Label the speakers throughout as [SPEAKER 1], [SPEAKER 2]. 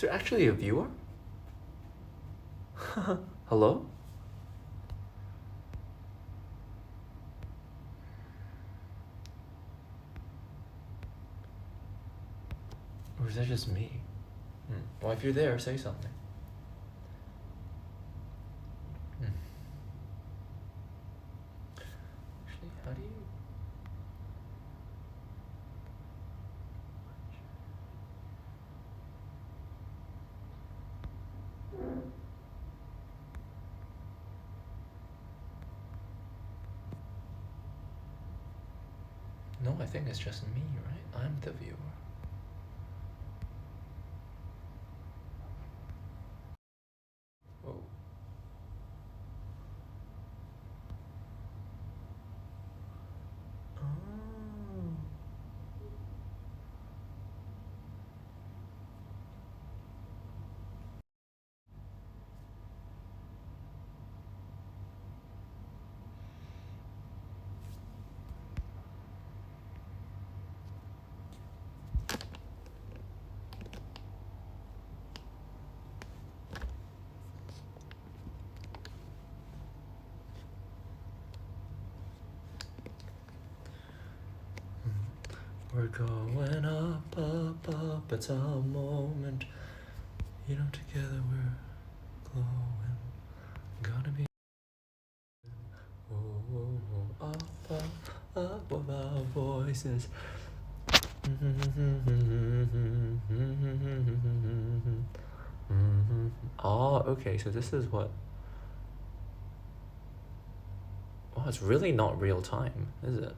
[SPEAKER 1] Is there actually a viewer? Hello? Or is that just me? Well, if you're there, say something. Actually, how do you... No, I think it's just me, right? I'm the viewer. Oh. We're going up, up, up, it's our moment. You know, together we're glowing. Gonna be up, up, up with our voices. Oh, okay, so this is what... Oh, it's really not real time, is it?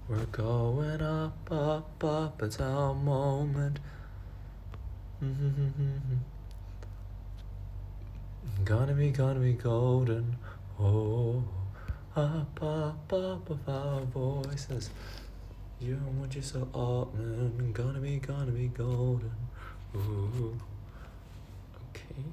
[SPEAKER 1] We're going up, up, up, it's our moment. Gonna be golden. Oh, up, up, up with our voices. You don't want you so often. Gonna be golden. Ooh. Okay.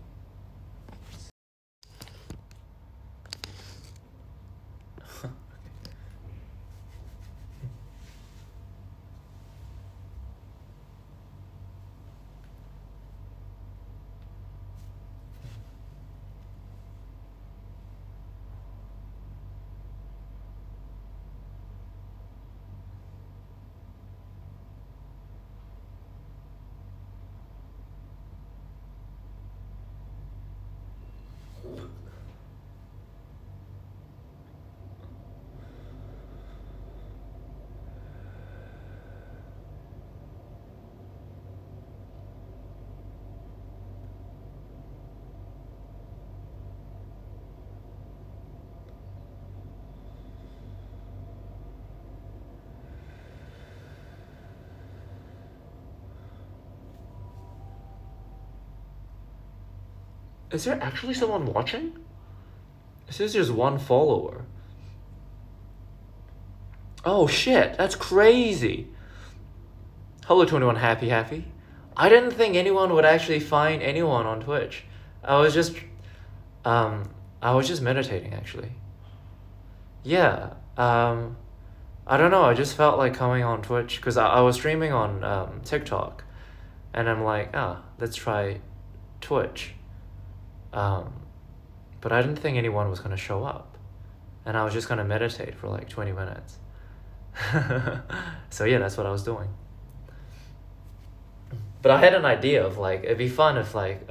[SPEAKER 1] Is there actually someone watching? It says there's one follower. Oh shit, that's crazy. Hello 21 Happy. I didn't think anyone would actually find anyone on Twitch. I was just meditating actually. Yeah, I don't know, I just felt like coming on Twitch because I was streaming on TikTok and I'm like, let's try Twitch. But I didn't think anyone was gonna show up and I was just gonna meditate for like 20 minutes. So yeah, that's what I was doing. But I had an idea of like, it'd be fun if like,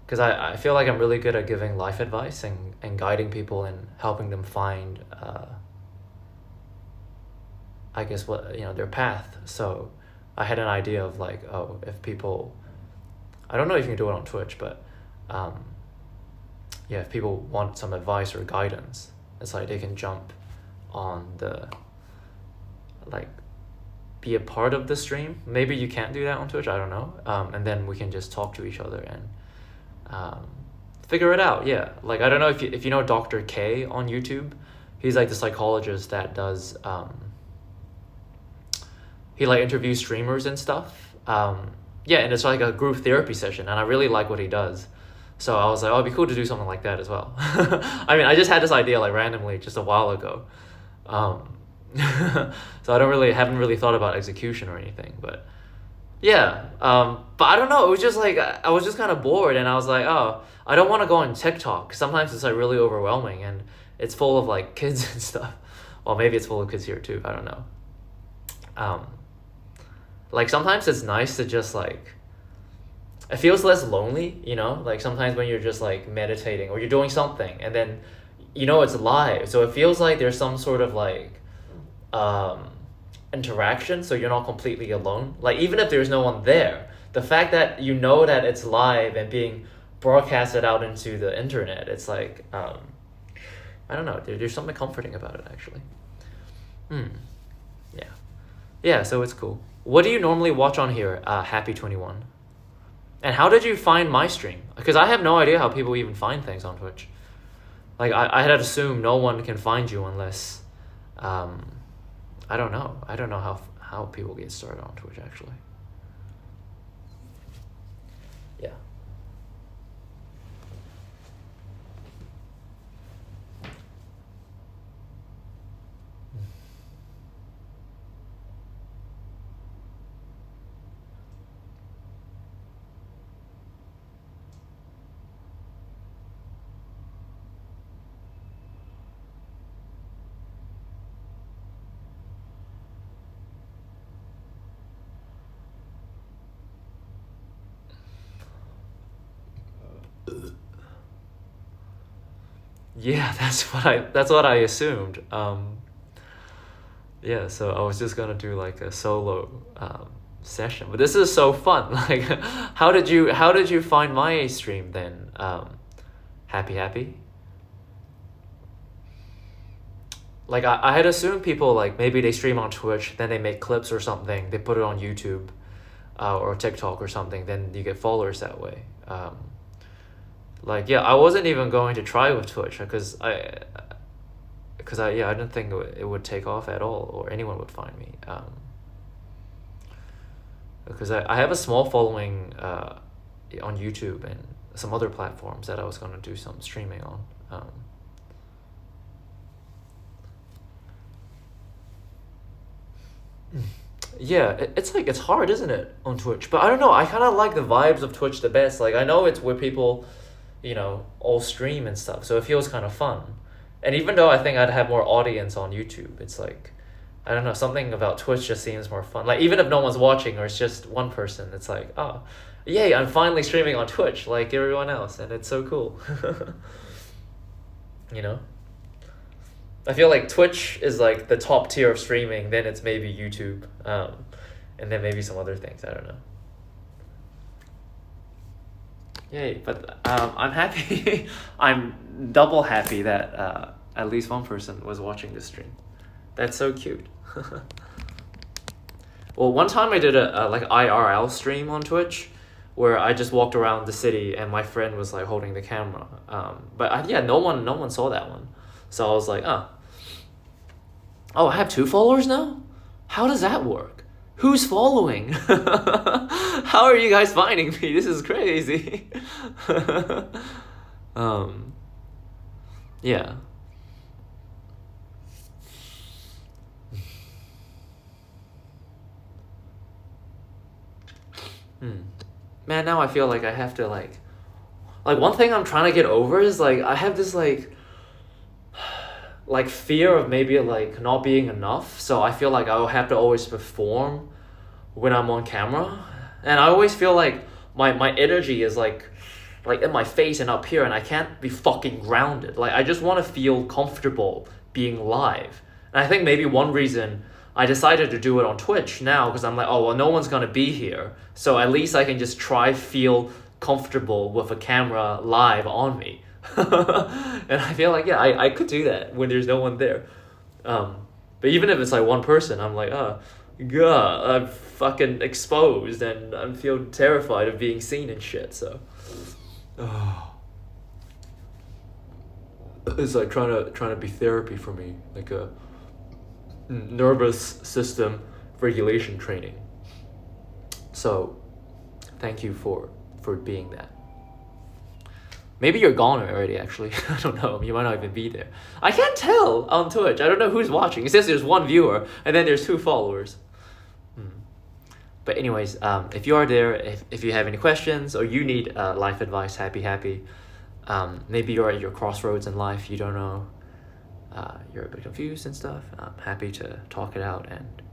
[SPEAKER 1] because I feel like I'm really good at giving life advice and guiding people and helping them find, I guess their path. So I had an idea of like, if people, I don't know if you can do it on Twitch, but if people want some advice or guidance, it's like they can jump on the, like, be a part of the stream. Maybe you can't do that on Twitch, I don't know. And then we can just talk to each other and figure it out. Yeah, like I don't know if you know Dr. K on YouTube. He's like the psychologist that does he like interviews streamers and stuff. And it's like a group therapy session and I really like what he does. So I was like, it'd be cool to do something like that as well. I mean, I just had this idea like randomly just a while ago. So I haven't really thought about execution or anything, but yeah. But I don't know. It was just like I was just kind of bored, and I was like, oh, I don't want to go on TikTok. Sometimes it's like really overwhelming, and it's full of like kids and stuff. Well, maybe it's full of kids here too. I don't know. Um, like sometimes it's nice to just like. It feels less lonely, you know. Like sometimes when you're just like meditating or you're doing something, and then, you know, it's live, so it feels like there's some sort of like, interaction, so you're not completely alone. Like even if there's no one there, the fact that you know that it's live and being broadcasted out into the internet, it's like, I don't know, there's something comforting about it actually. Yeah, yeah, so it's cool. What do you normally watch on here, Happy21? And how did you find my stream? Because I have no idea how people even find things on Twitch. Like I had assumed no one can find you unless, I don't know. I don't know how people get started on Twitch actually. Yeah. Yeah, that's what I assumed. Yeah, so I was just gonna do like a solo session, but this is so fun. Like, how did you find my stream then? Happy. Like I had assumed people like maybe they stream on Twitch, then they make clips or something, they put it on YouTube, or TikTok or something, then you get followers that way. Like yeah, I wasn't even going to try with Twitch because I didn't think it would take off at all or anyone would find me. Because I have a small following on YouTube and some other platforms that I was gonna do some streaming on. Yeah, it's like it's hard, isn't it, on Twitch? But I don't know. I kind of like the vibes of Twitch the best. Like I know it's where people, you know, all stream and stuff, so it feels kind of fun. And even though I think I'd have more audience on YouTube, it's like, I don't know, something about Twitch just seems more fun. Like even if no one's watching or it's just one person, it's like, oh, yay, I'm finally streaming on Twitch like everyone else, and it's so cool. You know? I feel like Twitch is like the top tier of streaming, then it's maybe YouTube, and then maybe some other things, I don't know. Yay, but I'm happy. I'm double happy that at least one person was watching this stream. That's so cute. Well, one time I did a like IRL stream on Twitch where I just walked around the city and my friend was like holding the camera. But yeah, no one saw that one. So I was like, oh, I have 2 followers now? How does that work? Who's following? How are you guys finding me? This is crazy. Yeah. Man, now I feel like I have to like one thing I'm trying to get over is like I have this like fear of maybe like not being enough, so I feel like I'll have to always perform when I'm on camera, and I always feel like my energy is like in my face and up here, and I can't be fucking grounded. Like I just want to feel comfortable being live, and I think maybe one reason I decided to do it on Twitch now, because I'm like, oh well, no one's gonna be here, so at least I can just try feel comfortable with a camera live on me. And I feel like yeah, I could do that when there's no one there. But even if it's like one person, I'm like, oh god, I'm fucking exposed and I feel terrified of being seen and shit. So it's like trying to be therapy for me, like a nervous system regulation training. So thank you for being that. Maybe you're gone already, actually. I don't know. You might not even be there. I can't tell on Twitch. I don't know who's watching. It says there's one viewer, and then there's 2 followers. But anyways, if you are there, if you have any questions, or you need life advice, happy. Maybe you're at your crossroads in life, you don't know, you're a bit confused and stuff. I'm happy to talk it out and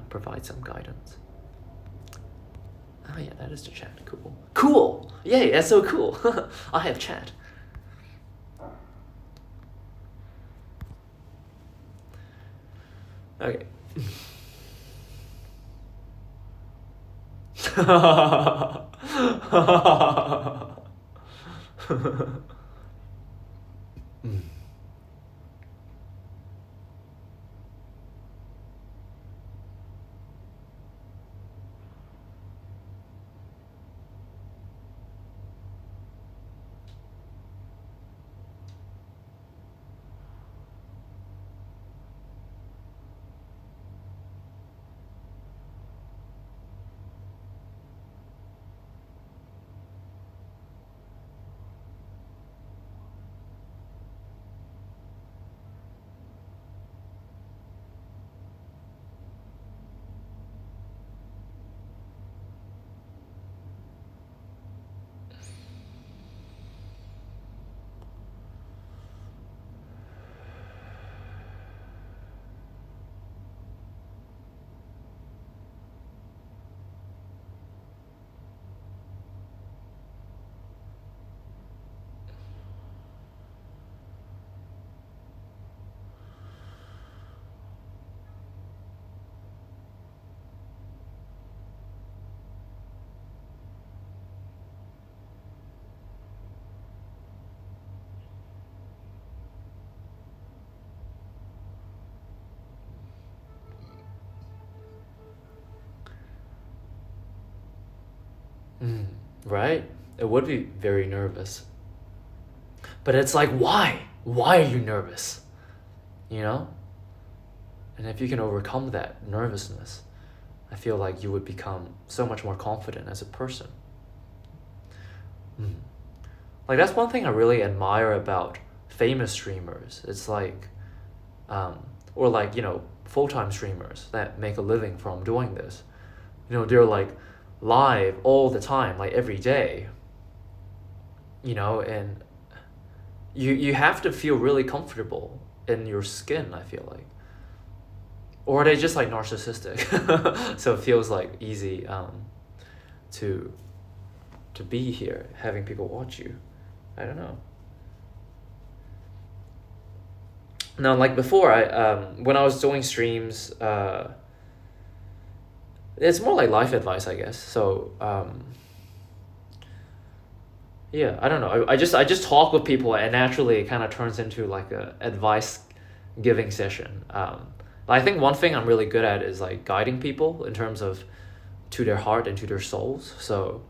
[SPEAKER 1] provide some guidance. Oh yeah, that is the chat. Cool! Yay, that's so cool. I have chat. Okay. Right? It would be very nervous. But it's like, why? Why are you nervous? You know? And if you can overcome that nervousness, I feel like you would become so much more confident as a person. Like, that's one thing I really admire about famous streamers. It's like, or like, you know, full-time streamers that make a living from doing this. You know, they're like live all the time, like every day. You know, and you have to feel really comfortable in your skin, I feel like. Or are they just like narcissistic? So it feels like easy to be here, having people watch you. I don't know. Now, like before, I when I was doing streams, it's more like life advice, I guess. So yeah, I don't know. I just talk with people, and naturally it kind of turns into like a advice giving session. I think one thing I'm really good at is like guiding people in terms of to their heart and to their souls. So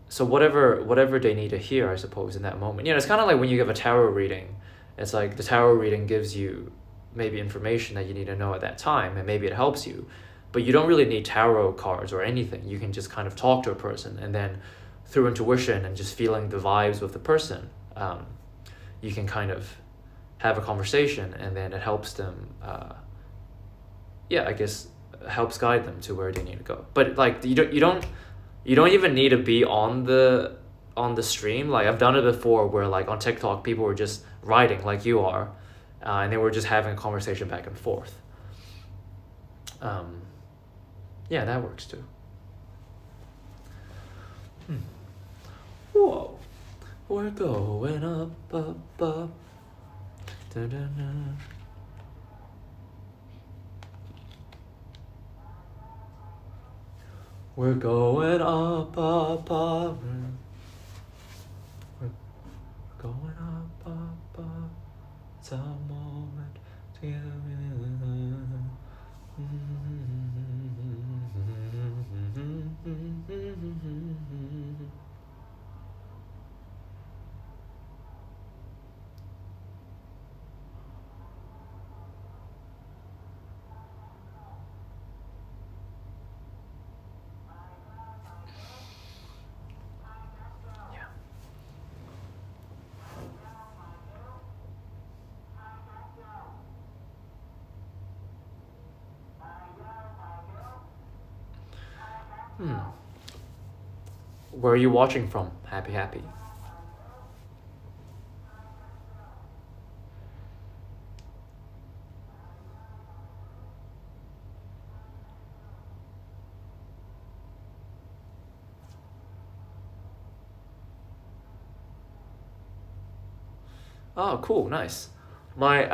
[SPEAKER 1] so whatever they need to hear, I suppose, in that moment. You know, it's kind of like when you give a tarot reading. It's like the tarot reading gives you maybe information that you need to know at that time, and maybe it helps you. But you don't really need tarot cards or anything. You can just kind of talk to a person, and then through intuition and just feeling the vibes with the person, you can kind of have a conversation, and then it helps them, I guess, helps guide them to where they need to go. But like you don't even need to be on the stream. Like, I've done it before where like on TikTok people were just writing like you are, and they were just having a conversation back and forth. Yeah, that works too. Whoa, we're going up, up, up. Da-da-da. We're going up, up, up. We're going up, up, up. It's a moment together. Hmm. Where are you watching from? Happy, happy. Oh, cool, nice. My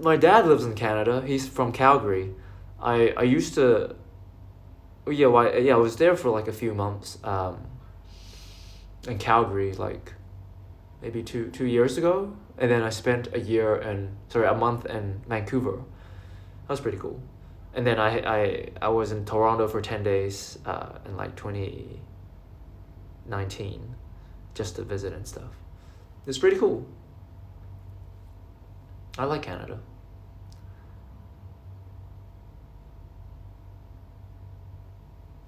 [SPEAKER 1] my dad lives in Canada. He's from Calgary. I used to yeah, I was there for like a few months in Calgary like maybe two years ago, and then I spent a month in Vancouver. That was pretty cool. And then I was in Toronto for 10 days in like 2019, just to visit and stuff. It's pretty cool. I like Canada.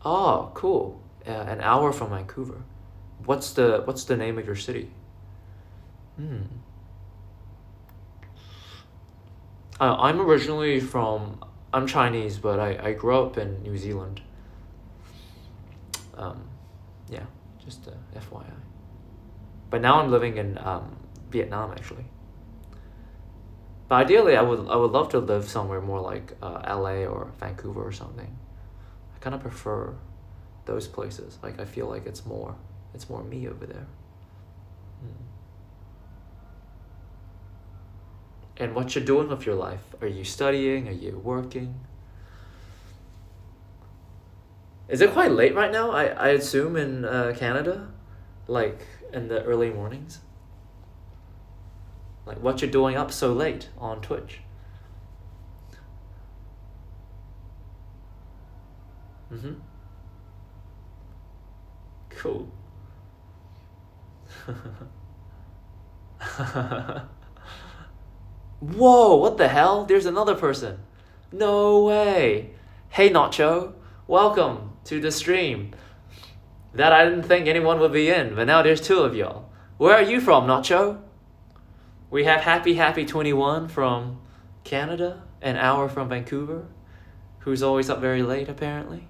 [SPEAKER 1] Oh, cool. An hour from Vancouver. What's the name of your city? Hmm. I'm originally from. I'm Chinese, but I grew up in New Zealand. Um, yeah, just FYI. But now I'm living in Vietnam actually. But ideally, I would love to live somewhere more like LA or Vancouver or something. I kind of prefer those places. Like I feel like it's more me over there. Hmm. And what you're doing with your life? Are you studying? Are you working? Is it quite late right now? I assume in Canada, like in the early mornings. Like what you're doing up so late on Twitch? Mm-hmm. Cool. Whoa, what the hell? There's another person. No way. Hey Nacho, welcome to the stream. That I didn't think anyone would be in, but now there's two of y'all. Where are you from, Nacho? We have Happy Happy 21 from Canada, an hour from Vancouver, who's always up very late apparently.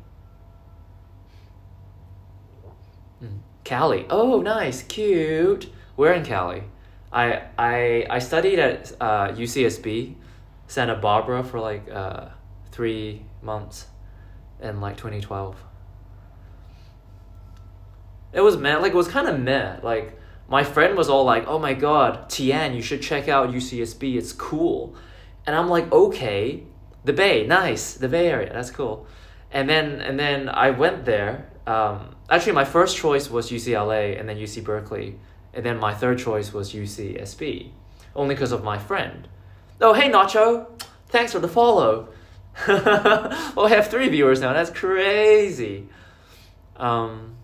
[SPEAKER 1] Cali. Oh, nice, cute. Where in Cali? I studied at UCSB, Santa Barbara for like 3 months in like 2012. It was meh, like it was kind of meh. Like my friend was all like, "Oh my God, Tian, you should check out UCSB. It's cool," and I'm like, "Okay, the Bay, nice, the Bay Area, that's cool." And then I went there. Actually, my first choice was UCLA and then UC Berkeley, and then my third choice was UCSB, only because of my friend. Oh, hey Nacho, thanks for the follow. Oh, I have 3 viewers now. That's crazy. Um,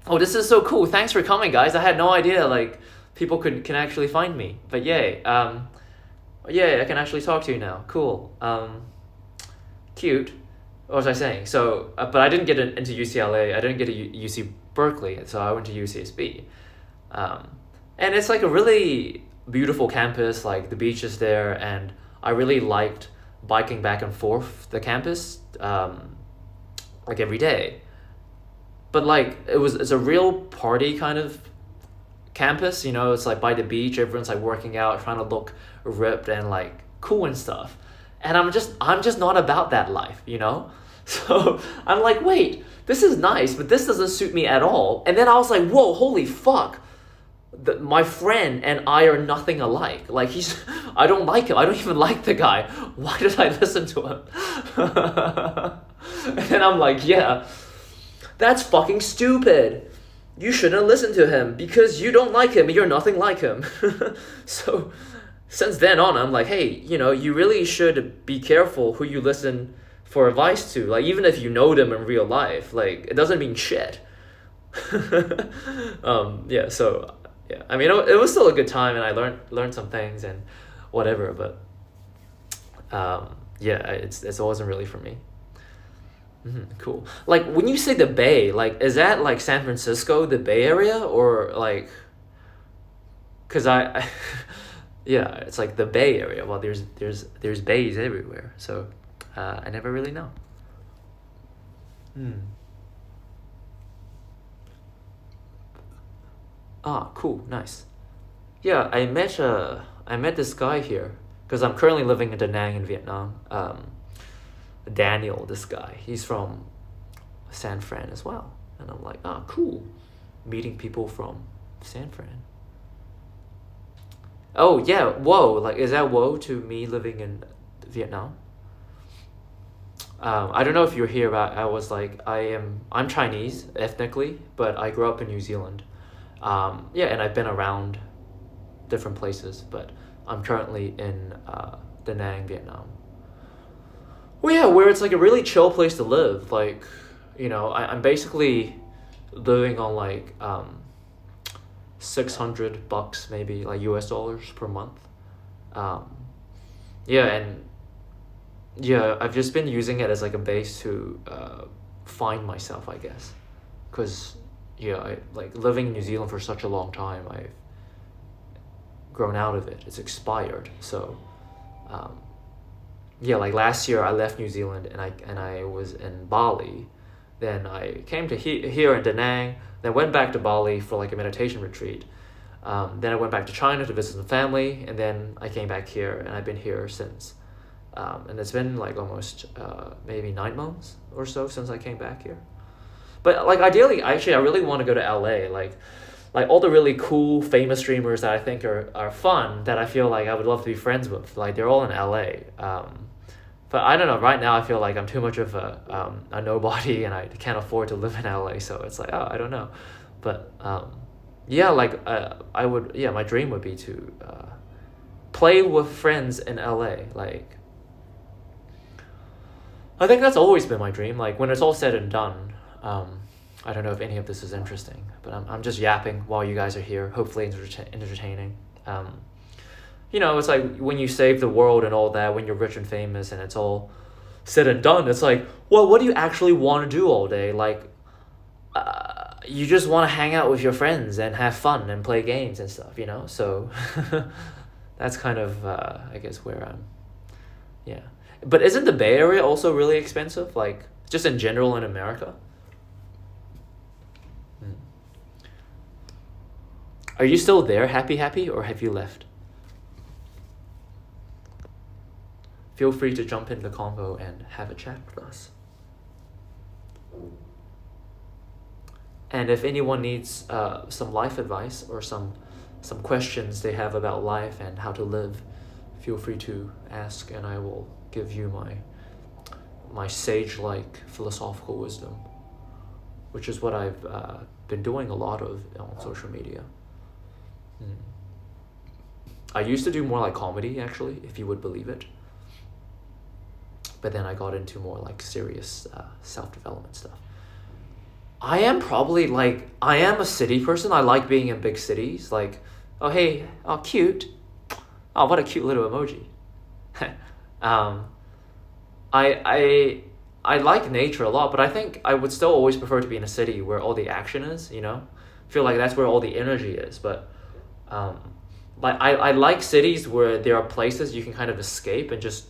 [SPEAKER 1] oh, this is so cool. Thanks for coming, guys. I had no idea like people can actually find me. But yay. Yeah, I can actually talk to you now. Cool. Cute. What was I saying? So, but I didn't get into UCLA. I didn't get to UC Berkeley, so I went to UCSB. Um, and it's like a really beautiful campus. Like the beach is there, and I really liked biking back and forth the campus, like every day. But like it's a real party kind of campus. It's like by the beach. Everyone's like working out, trying to look ripped and like cool and stuff. And I'm just not about that life. So I'm like, wait, this is nice, but this doesn't suit me at all. And then I was like, whoa, holy fuck. My friend and I are nothing alike. Like I don't like him. I don't even like the guy. Why did I listen to him? And then I'm like, yeah, that's fucking stupid. You shouldn't listen to him because you don't like him and you're nothing like him. So since then on, I'm like, hey, you really should be careful who you listen for advice to. Like, even if you know them in real life, like, it doesn't mean shit. Yeah, so, yeah. I mean, it was still a good time, and I learned some things and whatever, but, yeah, it wasn't really for me. Cool. Like, when you say the Bay, like, is that, like, San Francisco, the Bay Area, or, like, because I yeah, it's like the Bay Area. Well, there's bays everywhere, so I never really know. Hmm. Ah, cool, nice. Yeah, I met this guy here because I'm currently living in Da Nang in Vietnam. Daniel, this guy, he's from San Fran as well, and I'm like, ah, cool, meeting people from San Fran. Oh yeah, whoa! Like, is that whoa to me living in Vietnam? I don't know if you're here, but I was like, I'm Chinese ethnically, but I grew up in New Zealand. Yeah, and I've been around different places, but I'm currently in Da Nang, Vietnam. Well, yeah, where it's like a really chill place to live. Like, I'm basically living on like $600 maybe, like US dollars per month. Um, yeah, and yeah, I've just been using it as like a base to find myself, I guess, because yeah, I like living in New Zealand for such a long time. I've grown out of it. It's expired. So, um, yeah, like last year I left New Zealand and I was in Bali. Then I came to here in Da Nang. Then went back to Bali for like a meditation retreat. Then I went back to China to visit some family, and then I came back here, and I've been here since. And it's been like almost maybe 9 months or so since I came back here. But like ideally, actually, I really want to go to LA. Like all the really cool, famous streamers that I think are fun, that I feel like I would love to be friends with. Like they're all in LA. But I don't know. Right now, I feel like I'm too much of a nobody, and I can't afford to live in LA. So it's like, oh, I don't know. But yeah, like I would. Yeah, my dream would be to play with friends in LA. Like I think that's always been my dream. Like when it's all said and done. I don't know if any of this is interesting, but I'm just yapping while you guys are here. Hopefully, entertaining. It's like when you save the world and all that, when you're rich and famous and it's all said and done, it's like, well, what do you actually want to do all day? Like, you just want to hang out with your friends and have fun and play games and stuff, So that's kind of, I guess, where I'm, yeah. But isn't the Bay Area also really expensive? Like, just in general in America? Are you still there, happy, or have you left? Feel free to jump in the convo and have a chat with us. And if anyone needs some life advice or some questions they have about life and how to live, feel free to ask, and I will give you my sage-like philosophical wisdom, which is what I've been doing a lot of on social media. I used to do more like comedy, actually, if you would believe it. But then I got into more like serious self-development stuff. I am a city person. I like being in big cities. Like, oh, hey, oh, cute. Oh, what a cute little emoji. I like nature a lot, but I think I would still always prefer to be in a city where all the action is, feel like that's where all the energy is. But like I like cities where there are places you can kind of escape and just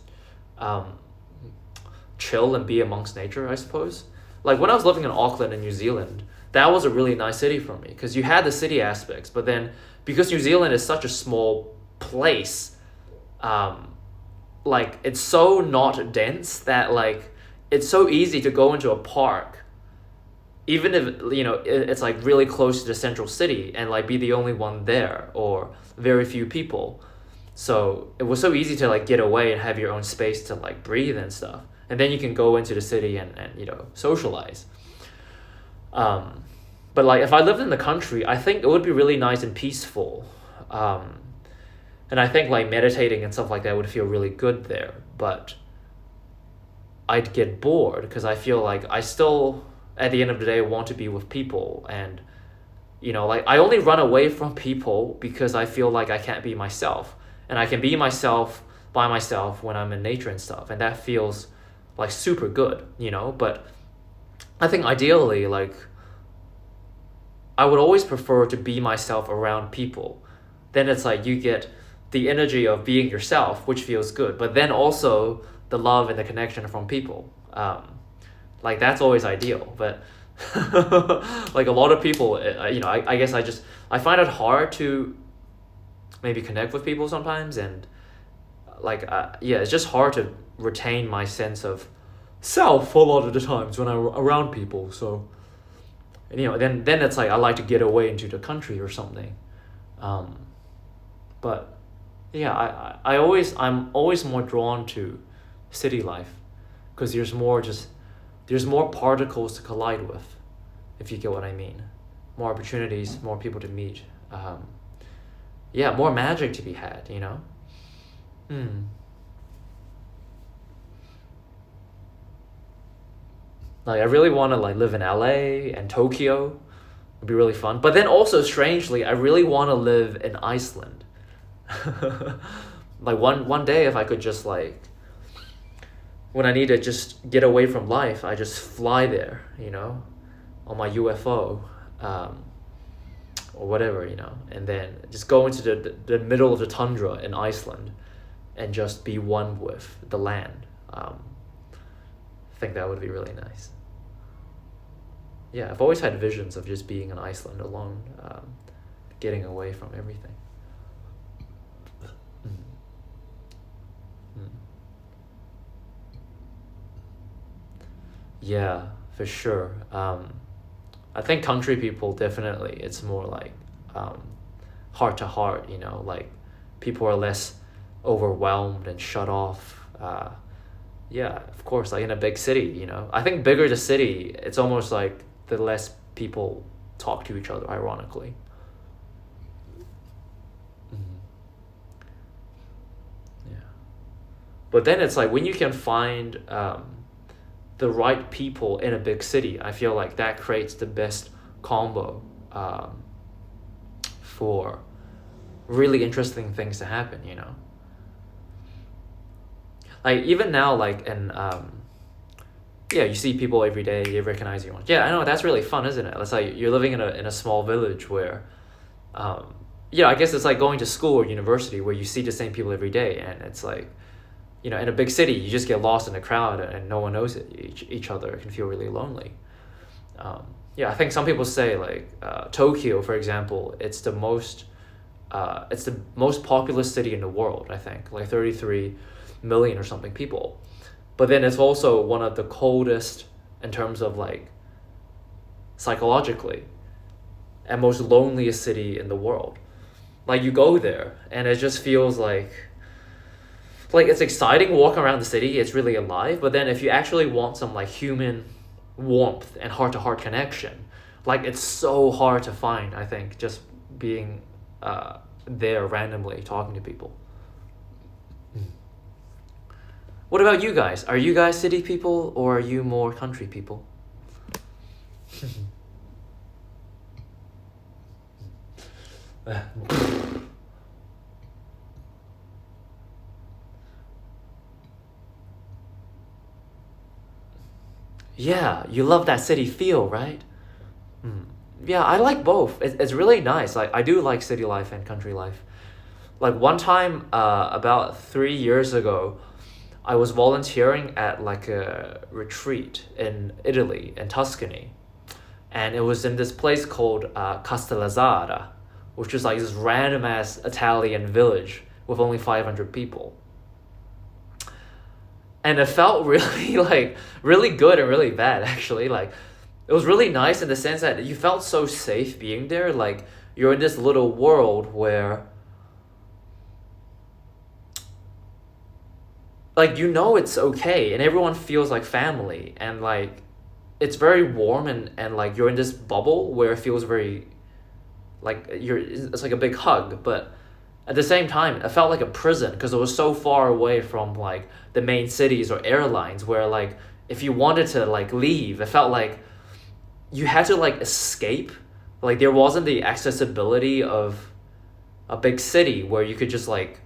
[SPEAKER 1] chill and be amongst nature, I suppose. Like when I was living in Auckland in New Zealand, that was a really nice city for me because you had the city aspects, but then because New Zealand is such a small place, like it's so not dense that like it's so easy to go into a park, even if it's like really close to the central city, and like be the only one there or very few people. So it was so easy to like get away and have your own space to like breathe and stuff, and then you can go into the city and socialize. But like if I lived in the country, I think it would be really nice and peaceful, and I think like meditating and stuff like that would feel really good there. But I'd get bored because I feel like I still at the end of the day want to be with people, and like I only run away from people because I feel like I can't be myself, and I can be myself by myself when I'm in nature and stuff, and that feels like super good, but I think ideally like I would always prefer to be myself around people. Then it's like you get the energy of being yourself, which feels good, but then also the love and the connection from people. Like that's always ideal, but like a lot of people, I guess I find it hard to maybe connect with people sometimes, and like yeah, it's just hard to retain my sense of self a lot of the times when I'm around people. So, and, then it's like I like to get away into the country or something, but yeah, I'm always more drawn to city life, because there's more particles to collide with, if you get what I mean, more opportunities, more people to meet, yeah, more magic to be had, Like I really want to like live in LA and Tokyo. It'd be really fun. But then also strangely, I really want to live in Iceland. Like one day, if I could just like, when I need to just get away from life, I just fly there, on my UFO, or whatever, and then just go into the middle of the tundra in Iceland and just be one with the land. I think that would be really nice. Yeah, I've always had visions of just being in Iceland alone, getting away from everything. Yeah, for sure. I think country people definitely, it's more like heart to heart, like people are less overwhelmed and shut off. Yeah, of course, like in a big city, I think bigger the city, it's almost like the less people talk to each other, ironically. Yeah. But then it's like when you can find the right people in a big city, I feel like that creates the best combo for really interesting things to happen, Like even now, like in yeah, you see people every day, you recognize everyone. Yeah, I know, that's really fun, isn't it? It's like you're living in a small village where yeah, I guess it's like going to school or university where you see the same people every day, and it's like, in a big city, you just get lost in the crowd and no one knows each other. It can feel really lonely. Yeah, I think some people say like Tokyo, for example, it's the most populous city in the world, I think, like 33 million or something people. But then it's also one of the coldest in terms of like psychologically, and most loneliest city in the world. Like you go there and it just feels like it's exciting walking around the city, it's really alive, but then if you actually want some like human warmth and heart-to-heart connection, like it's so hard to find, I think, just being there randomly talking to people. What about you guys? Are you guys city people or are you more country people? Yeah, you love that city feel, right? Yeah, I like both. It's really nice. Like I do like city life and country life. Like one time, about 3 years ago, I was volunteering at like a retreat in Italy, in Tuscany, and it was in this place called Castellazzara, which is like this random ass Italian village with only 500 people. And it felt really like really good and really bad, actually. Like it was really nice in the sense that you felt so safe being there. Like you're in this little world where like it's okay and everyone feels like family, and like it's very warm, and like you're in this bubble where it feels very like it's like a big hug, but at the same time it felt like a prison because it was so far away from like the main cities or airlines, where like if you wanted to like leave, it felt like you had to like escape. Like there wasn't the accessibility of a big city where you could just like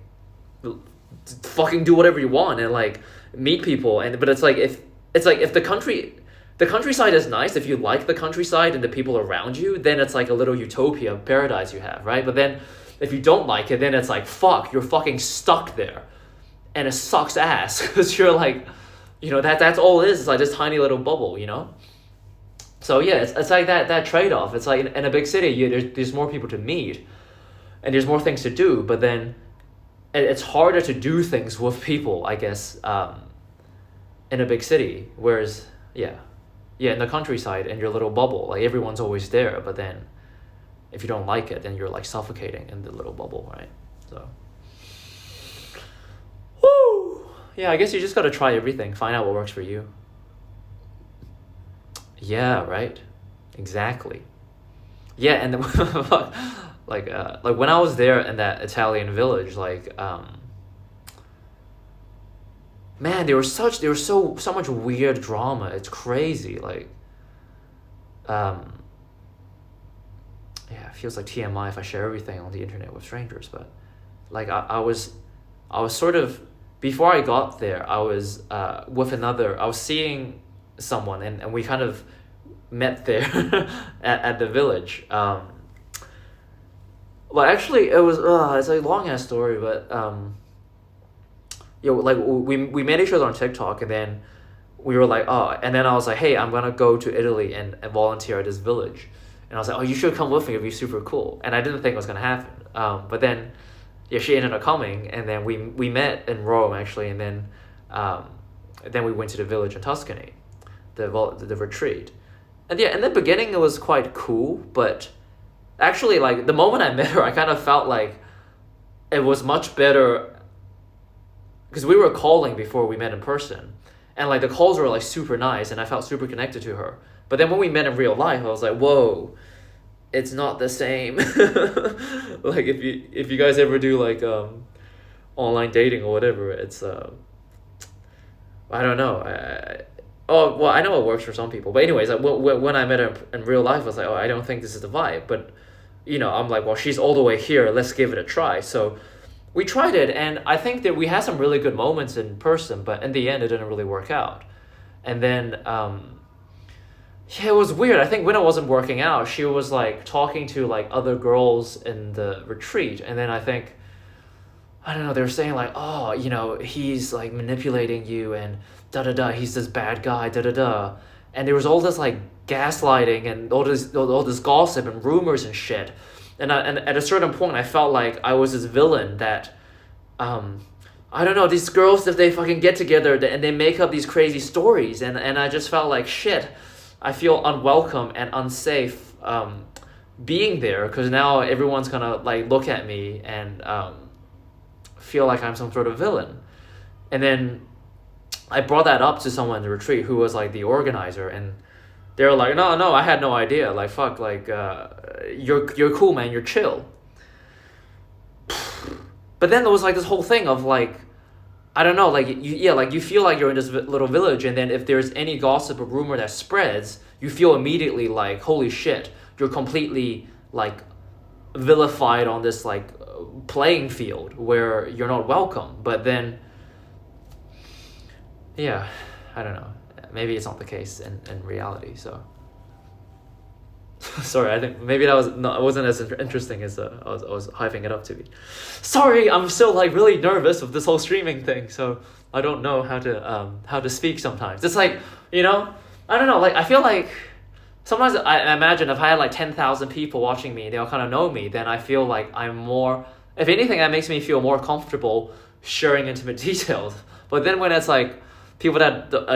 [SPEAKER 1] fucking do whatever you want and like meet people. And but it's like if the countryside is nice, if you like the countryside and the people around you, then it's like a little utopia paradise you have, right? But then if you don't like it, then it's like fuck, you're fucking stuck there and it sucks ass because you're like You know, that's all it is. It's like this tiny little bubble, you know? So yeah, it's like that trade-off. It's like in a big city, there's more people to meet, and there's more things to do, but then it's harder to do things with people, I guess, in a big city. Whereas, yeah, in the countryside, in your little bubble, like everyone's always there, but then if you don't like it, then you're like suffocating in the little bubble, right? So, woo! Yeah, I guess you just gotta try everything, find out what works for you. Yeah, right. Exactly. Yeah, and then like when I was there in that Italian village, man, there was so much weird drama. It's crazy. Like, yeah, it feels like TMI if I share everything on the internet with strangers, but like I was sort of, before I got there, I was I was seeing someone, and we kind of met there at the village. Well, actually, it was it's a long ass story, but like we met each other on TikTok, and then we were like, oh, and then I was like, hey, I'm gonna go to Italy and volunteer at this village, and I was like, oh, you should come with me, it'd be super cool. And I didn't think it was gonna happen, but then yeah, she ended up coming, and then we met in Rome actually, and then we went to the village in Tuscany, the retreat, and yeah, in the beginning it was quite cool, but actually, like, the moment I met her, I kind of felt like it was much better, because we were calling before we met in person, and like the calls were like super nice, and I felt super connected to her. But then when we met in real life, I was like, whoa, it's not the same. Like, if you guys ever do like online dating or whatever, it's I don't know. Oh, well, I know it works for some people, but anyways, like, when I met her in real life, I was like, oh, I don't think this is the vibe. But you know, I'm like, well, she's all the way here, let's give it a try. So we tried it, and I think that we had some really good moments in person, but in the end it didn't really work out. And then yeah, it was weird. I think when it wasn't working out, she was like talking to like other girls in the retreat, and then I think, I don't know, they were saying like, oh, you know, he's like manipulating you, and da da da, he's this bad guy, da da da. And there was all this like gaslighting and all this gossip and rumors and shit. And at a certain point, I felt like I was this villain that, I don't know, these girls, if they fucking get together and they make up these crazy stories, and I just felt like shit. I feel unwelcome and unsafe being there, because now everyone's gonna like look at me and feel like I'm some sort of villain. And then I brought that up to someone in the retreat who was like the organizer, and they were like, no, I had no idea. Like, fuck, like, you're cool, man, you're chill. But then there was like this whole thing of like, I don't know, like, you feel like you're in this little village, and then if there's any gossip or rumor that spreads, you feel immediately like, holy shit, you're completely like vilified on this like playing field where you're not welcome. But then, yeah, I don't know, maybe it's not the case in reality. So sorry, I think maybe that wasn't as interesting as I was hyping it up to be. Sorry, I'm still like really nervous with this whole streaming thing, so I don't know how to speak sometimes. It's like, you know, I don't know, like, I feel like sometimes I imagine if I had like 10,000 people watching me, they all kind of know me, then I feel like I'm more, if anything, that makes me feel more comfortable sharing intimate details. But then when it's like people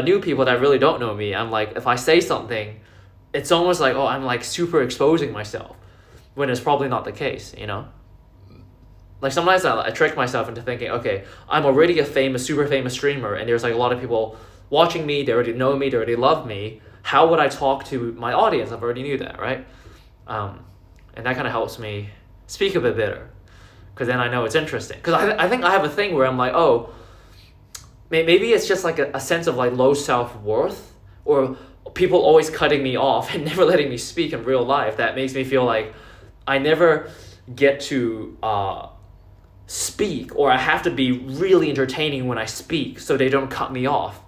[SPEAKER 1] new people that really don't know me, I'm like, if I say something, it's almost like, oh, I'm like super exposing myself, when it's probably not the case, you know? Like, sometimes I trick myself into thinking, okay, I'm already a super famous streamer, and there's like a lot of people watching me, they already know me, they already love me. How would I talk to my audience? I've already knew that, right? And that kind of helps me speak a bit better, because then I know it's interesting. Because I think I have a thing where I'm like, oh, maybe it's just like a sense of like low self-worth, or people always cutting me off and never letting me speak in real life, that makes me feel like I never get to speak, or I have to be really entertaining when I speak so they don't cut me off,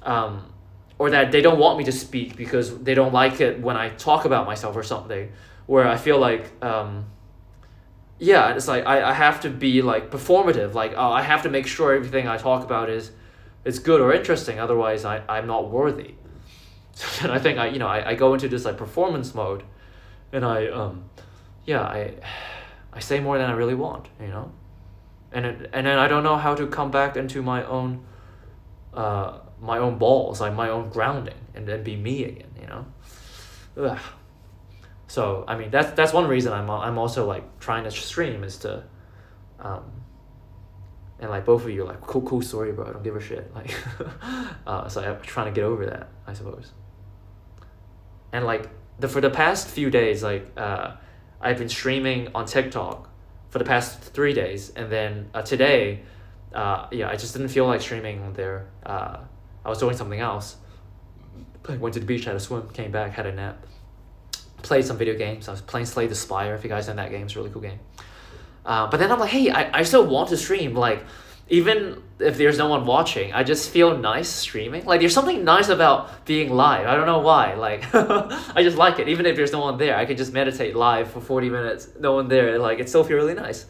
[SPEAKER 1] or that they don't want me to speak because they don't like it when I talk about myself or something, where I feel like yeah, it's like I have to be like performative, like, oh, I have to make sure everything I talk about is it's good or interesting. Otherwise, I'm not worthy. So then I think I go into this like performance mode, and I say more than I really want, and then I don't know how to come back into my own balls, like my own grounding, and then be me again, Ugh. So I mean that's one reason I'm also like trying to stream, is to and like both of you are like cool story, bro, I don't give a shit, like so I'm trying to get over that, I suppose. And like for the past few days, like I've been streaming on TikTok for the past 3 days, and then today I just didn't feel like streaming on there. I was doing something else. I went to the beach, had a swim, came back, had a nap, played some video games. I was playing Slay the Spire, if you guys know that game. It's a really cool game. But then I'm like, hey, I still want to stream. Like, even if there's no one watching, I just feel nice streaming. Like, there's something nice about being live. I don't know why. Like, I just like it. Even if there's no one there, I can just meditate live for 40 minutes, no one there. Like, it still feels really nice.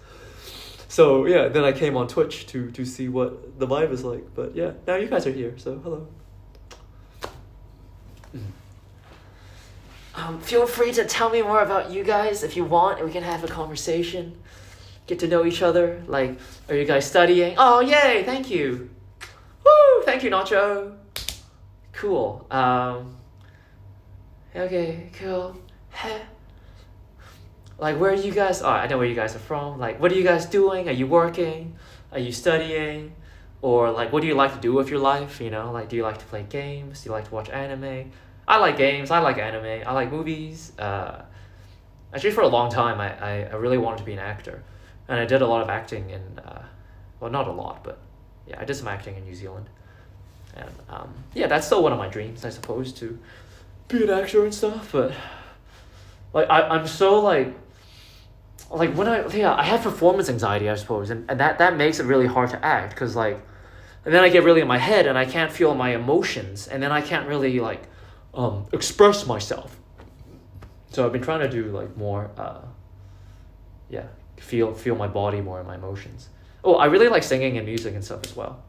[SPEAKER 1] So, yeah, then I came on Twitch to see what the vibe is like. But, yeah, now you guys are here, so hello. Feel free to tell me more about you guys if you want, and we can have a conversation. Get to know each other. Like, are you guys studying? Oh, yay, thank you. Woo, thank you, Nacho. Cool. Okay, cool. Heh. Like, where are you guys? Oh, I know where you guys are from. Like, what are you guys doing? Are you working? Are you studying? Or, like, what do you like to do with your life? Like, do you like to play games? Do you like to watch anime? I like games, I like anime, I like movies. Actually, for a long time, I really wanted to be an actor. And I did a lot of acting in, well, not a lot, but yeah, I did some acting in New Zealand. And yeah, that's still one of my dreams, I suppose, to be an actor and stuff. But like, I'm so like when I have performance anxiety, I suppose. And that makes it really hard to act, because like, and then I get really in my head and I can't feel my emotions. And then I can't really like, express myself. So I've been trying to do like more feel my body more and my emotions. Oh, I really like singing and music and stuff as well.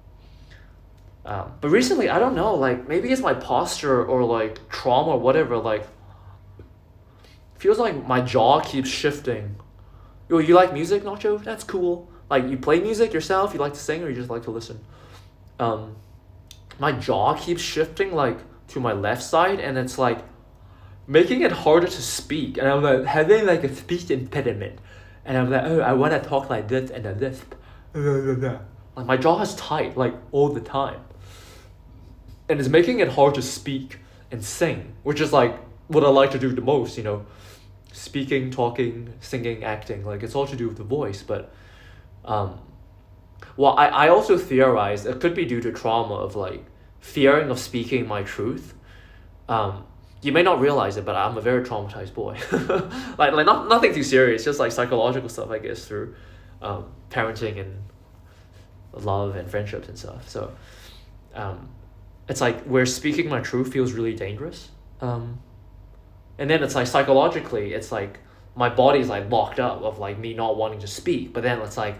[SPEAKER 1] But recently, I don't know, like maybe it's my posture or like trauma or whatever, like feels like my jaw keeps shifting. Yo, you like music, Nacho? That's cool. Like, you play music yourself? You like to sing, or you just like to listen? My jaw keeps shifting like to my left side, and it's like making it harder to speak, and I'm like having like a speech impediment, and I'm like, oh, I want to talk like this and a lisp. Like, my jaw is tight like all the time, and it's making it hard to speak and sing, which is like what I like to do the most, speaking, talking, singing, acting. Like, it's all to do with the voice. But well, I also theorize it could be due to trauma of like fearing of speaking my truth. You may not realize it, but I'm a very traumatized boy. like nothing too serious, just like psychological stuff, I guess, through parenting and love and friendships and stuff. So it's like where speaking my truth feels really dangerous. And then it's like psychologically, it's like my body's like locked up of like me not wanting to speak. But then it's like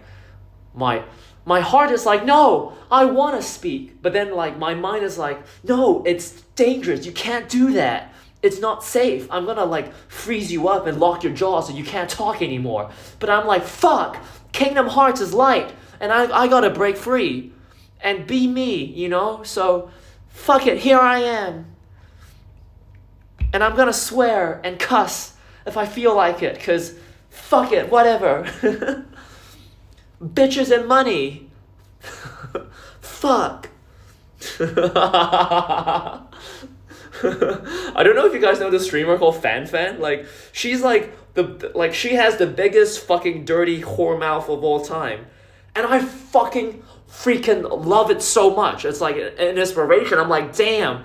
[SPEAKER 1] my heart is like, no, I want to speak. But then like my mind is like, no, it's dangerous. You can't do that. It's not safe. I'm going to like freeze you up and lock your jaw so you can't talk anymore. But I'm like, fuck, Kingdom Hearts is light. And I got to break free and be me, So fuck it, here I am. And I'm going to swear and cuss if I feel like it, because fuck it, whatever. Bitches and money. Fuck. I don't know if you guys know this streamer called Fan. Like, she's like she has the biggest fucking dirty whore mouth of all time. And I fucking freaking love it so much. It's like an inspiration. I'm like, damn,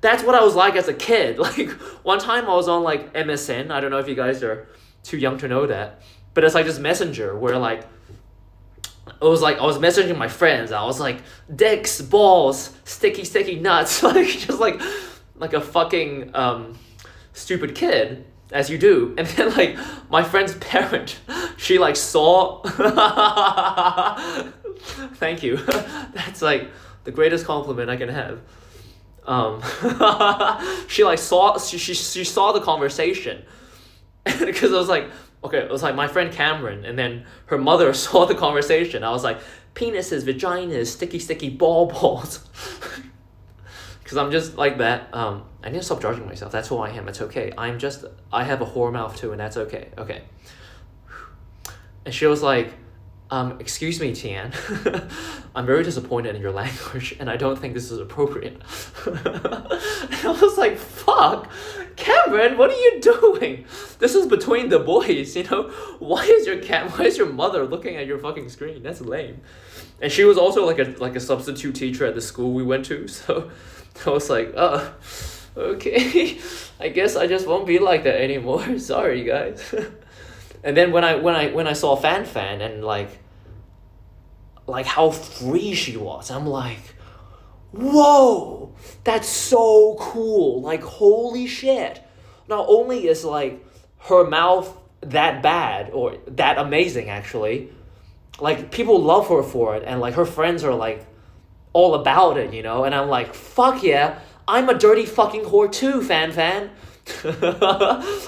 [SPEAKER 1] that's what I was like as a kid. Like, one time I was on like MSN. I don't know if you guys are too young to know that. But it's like this messenger where like, it was like I was messaging my friends. I was like, dicks, balls, sticky nuts. Like, just like a fucking stupid kid, as you do. And then like my friend's parent, she like saw thank you. That's like the greatest compliment I can have. She like saw she saw the conversation, because I was like, okay, it was like my friend Cameron, and then her mother saw the conversation. I was like, penises, vaginas, sticky balls. Because I'm just like that. I need to stop judging myself. That's who I am. It's okay. I have a whore mouth too, and that's okay. Okay. And she was like, excuse me, Tian. I'm very disappointed in your language, and I don't think this is appropriate. And I was like, fuck, Cameron, what are you doing? This is between the boys, you know? Why is your mother looking at your fucking screen? That's lame. And she was also like a substitute teacher at the school we went to, so I was like, okay, I guess I just won't be like that anymore. Sorry, guys. And then when I saw Fan and like how free she was, I'm like, whoa, that's so cool. Like, holy shit. Not only is like her mouth that bad or that amazing, actually, like people love her for it, and like her friends are like all about it, you know? And I'm like, fuck yeah, I'm a dirty fucking whore too, Fan.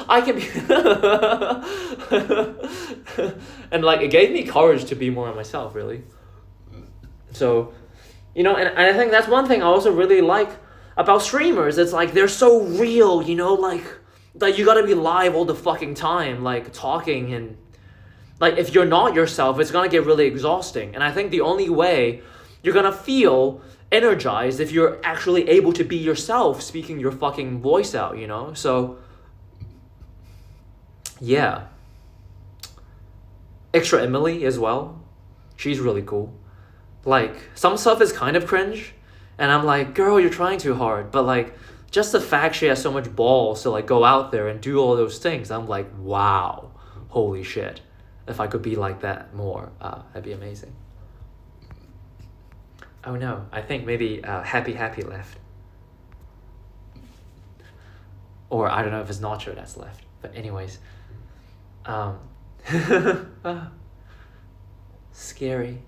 [SPEAKER 1] I can be and like it gave me courage to be more myself, really. So, you know, and I think that's one thing I also really like about streamers. It's like they're so real, you know, like you gotta be live all the fucking time, like talking, and like if you're not yourself, it's gonna get really exhausting. And I think the only way you're gonna feel energized if you're actually able to be yourself, speaking your fucking voice out, you know? So, yeah. Extra Emily as well. She's really cool. Like, some stuff is kind of cringe, and I'm like, girl, you're trying too hard. But like, just the fact she has so much balls to like go out there and do all those things, I'm like, wow, holy shit. If I could be like that more, that'd be amazing. Oh no, I think maybe Happy left. Or I don't know if it's Nacho that's left. But anyways. Scary.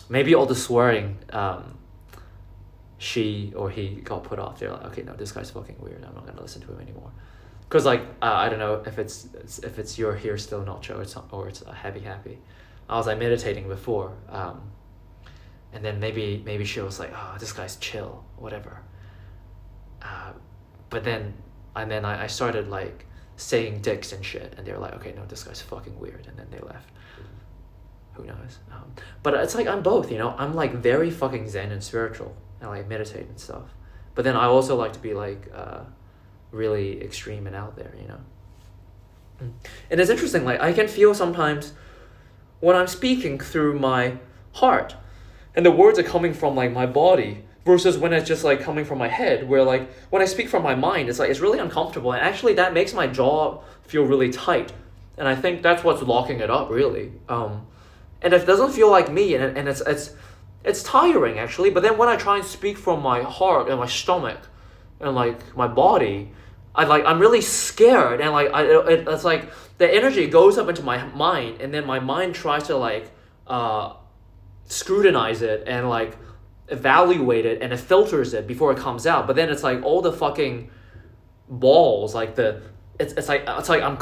[SPEAKER 1] Maybe all the swearing, she or he got put off. They're like, okay, no, this guy's fucking weird. I'm not gonna listen to him anymore. Cause like I don't know if it's you're here still Nacho, or it's Happy. I was like meditating before, and then maybe she was like, oh, this guy's chill, whatever. But then I started like saying dicks and shit, and they were like, okay, no, this guy's fucking weird, and then they left. Who knows? But it's like I'm both, you know. I'm like very fucking zen and spiritual, and like meditate and stuff. But then I also like to be like really extreme and out there, you know. And it's interesting, like I can feel sometimes when I'm speaking through my heart, and the words are coming from like my body, versus when it's just like coming from my head, where like when I speak from my mind, it's like it's really uncomfortable, and actually that makes my jaw feel really tight, and I think that's what's locking it up, really. And it doesn't feel like me, and it's tiring actually. But then when I try and speak from my heart and my stomach and like my body, I'm really scared, and like it's like the energy goes up into my mind, and then my mind tries to like scrutinize it and like evaluate it, and it filters it before it comes out. But then it's like all the fucking balls, like it's like I'm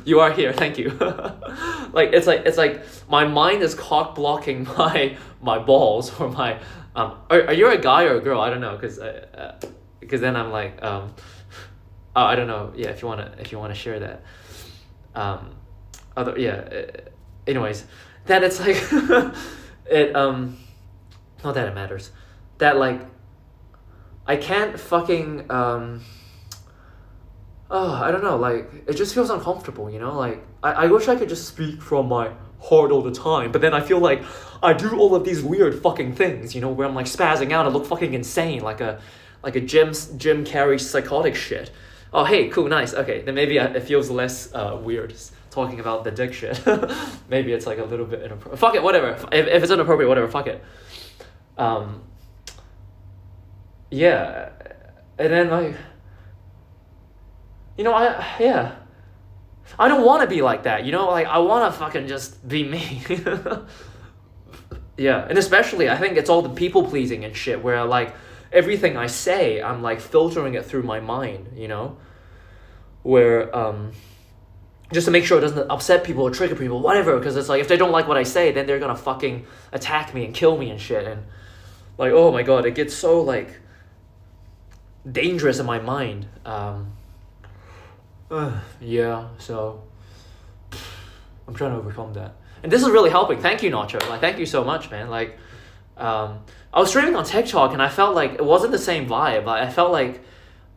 [SPEAKER 1] you are here, thank you. Like it's like my mind is cock blocking my balls, or my are you a guy or a girl? I don't know, because then I'm like I don't know, yeah, if you want to share that, anyways, that it's like it not that it matters, that like I can't fucking I don't know, like it just feels uncomfortable, you know. Like I wish I could just speak from my heart all the time, but then I feel like I do all of these weird fucking things, you know, where I'm like spazzing out and look fucking insane, like a Jim Carrey psychotic shit. Oh hey, cool, nice, okay, then maybe it feels less weird talking about the dick shit. Maybe it's like a little bit inappropriate. Fuck it, whatever. If it's inappropriate, whatever, fuck it. Yeah, and then like, you know, I don't want to be like that, you know? Like, I want to fucking just be me. Yeah, and especially, I think it's all the people-pleasing and shit, where, like, everything I say, I'm, like, filtering it through my mind, you know? Where, just to make sure it doesn't upset people or trigger people, whatever, because it's like, if they don't like what I say, then they're gonna fucking attack me and kill me and shit, and, like, oh my god, it gets so, like, dangerous in my mind. Yeah, so I'm trying to overcome that, and this is really helping. Thank you, Nacho. Like, thank you so much, man. Like, I was streaming on TikTok and I felt like it wasn't the same vibe. I felt like,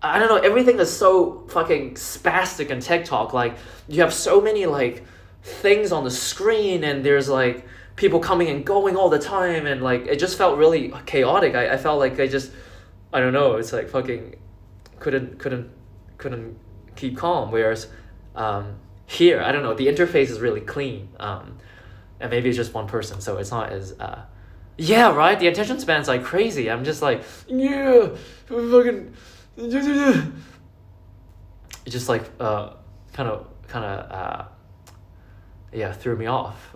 [SPEAKER 1] I don't know, everything is so fucking spastic in TikTok. Like, you have so many like things on the screen, and there's like people coming and going all the time, and like it just felt really chaotic. I felt like I don't know, it's like fucking couldn't keep calm. Whereas here, I don't know, the interface is really clean. And maybe it's just one person, so it's not as yeah, right? The attention span's like crazy. I'm just like, yeah, fucking it just like kind of yeah, threw me off.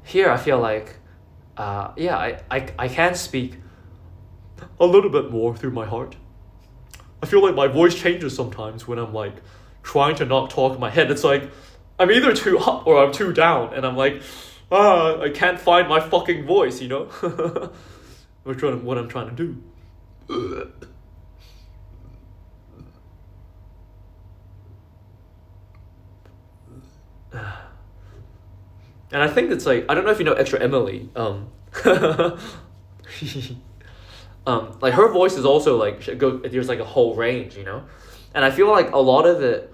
[SPEAKER 1] Here I feel like yeah, I can speak a little bit more through my heart. I feel like my voice changes sometimes when I'm like trying to not talk in my head. It's like I'm either too up or I'm too down, and I'm like, I can't find my fucking voice, you know? What I'm trying to do. And I think it's like, I don't know if you know Extra Emily. Like her voice is also like, there's like a whole range, you know? And I feel like a lot of it,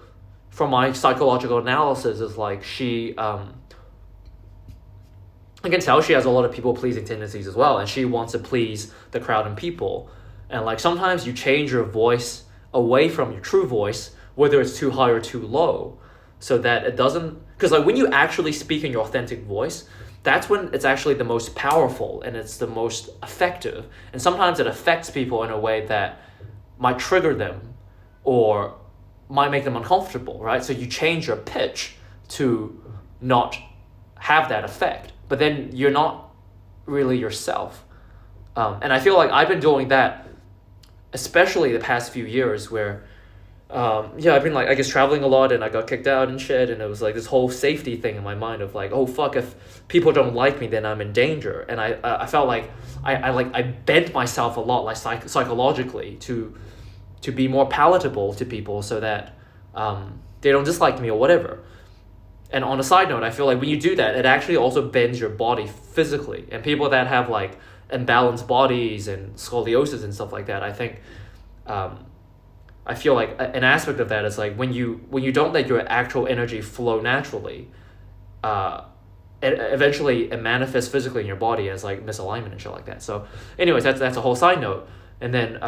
[SPEAKER 1] from my psychological analysis, is like she, I can tell she has a lot of people-pleasing tendencies as well, and she wants to please the crowd and people. And like sometimes you change your voice away from your true voice, whether it's too high or too low, so that it doesn't, because like when you actually speak in your authentic voice, that's when it's actually the most powerful and it's the most effective. And sometimes it affects people in a way that might trigger them or might make them uncomfortable, right? So you change your pitch to not have that effect, but then you're not really yourself. And I feel like I've been doing that, especially the past few years, where yeah, I've been like, I guess, traveling a lot, and I got kicked out and shit, and it was like this whole safety thing in my mind of like, oh fuck, if people don't like me, then I'm in danger. And I felt like I bent myself a lot, like psychologically, to be more palatable to people, so that they don't dislike me or whatever. And on a side note, I feel like when you do that, it actually also bends your body physically. And people that have like imbalanced bodies and scoliosis and stuff like that, I think I feel like an aspect of that is like when you don't let your actual energy flow naturally, eventually it manifests physically in your body as like misalignment and shit like that. So anyways, that's a whole side note. And then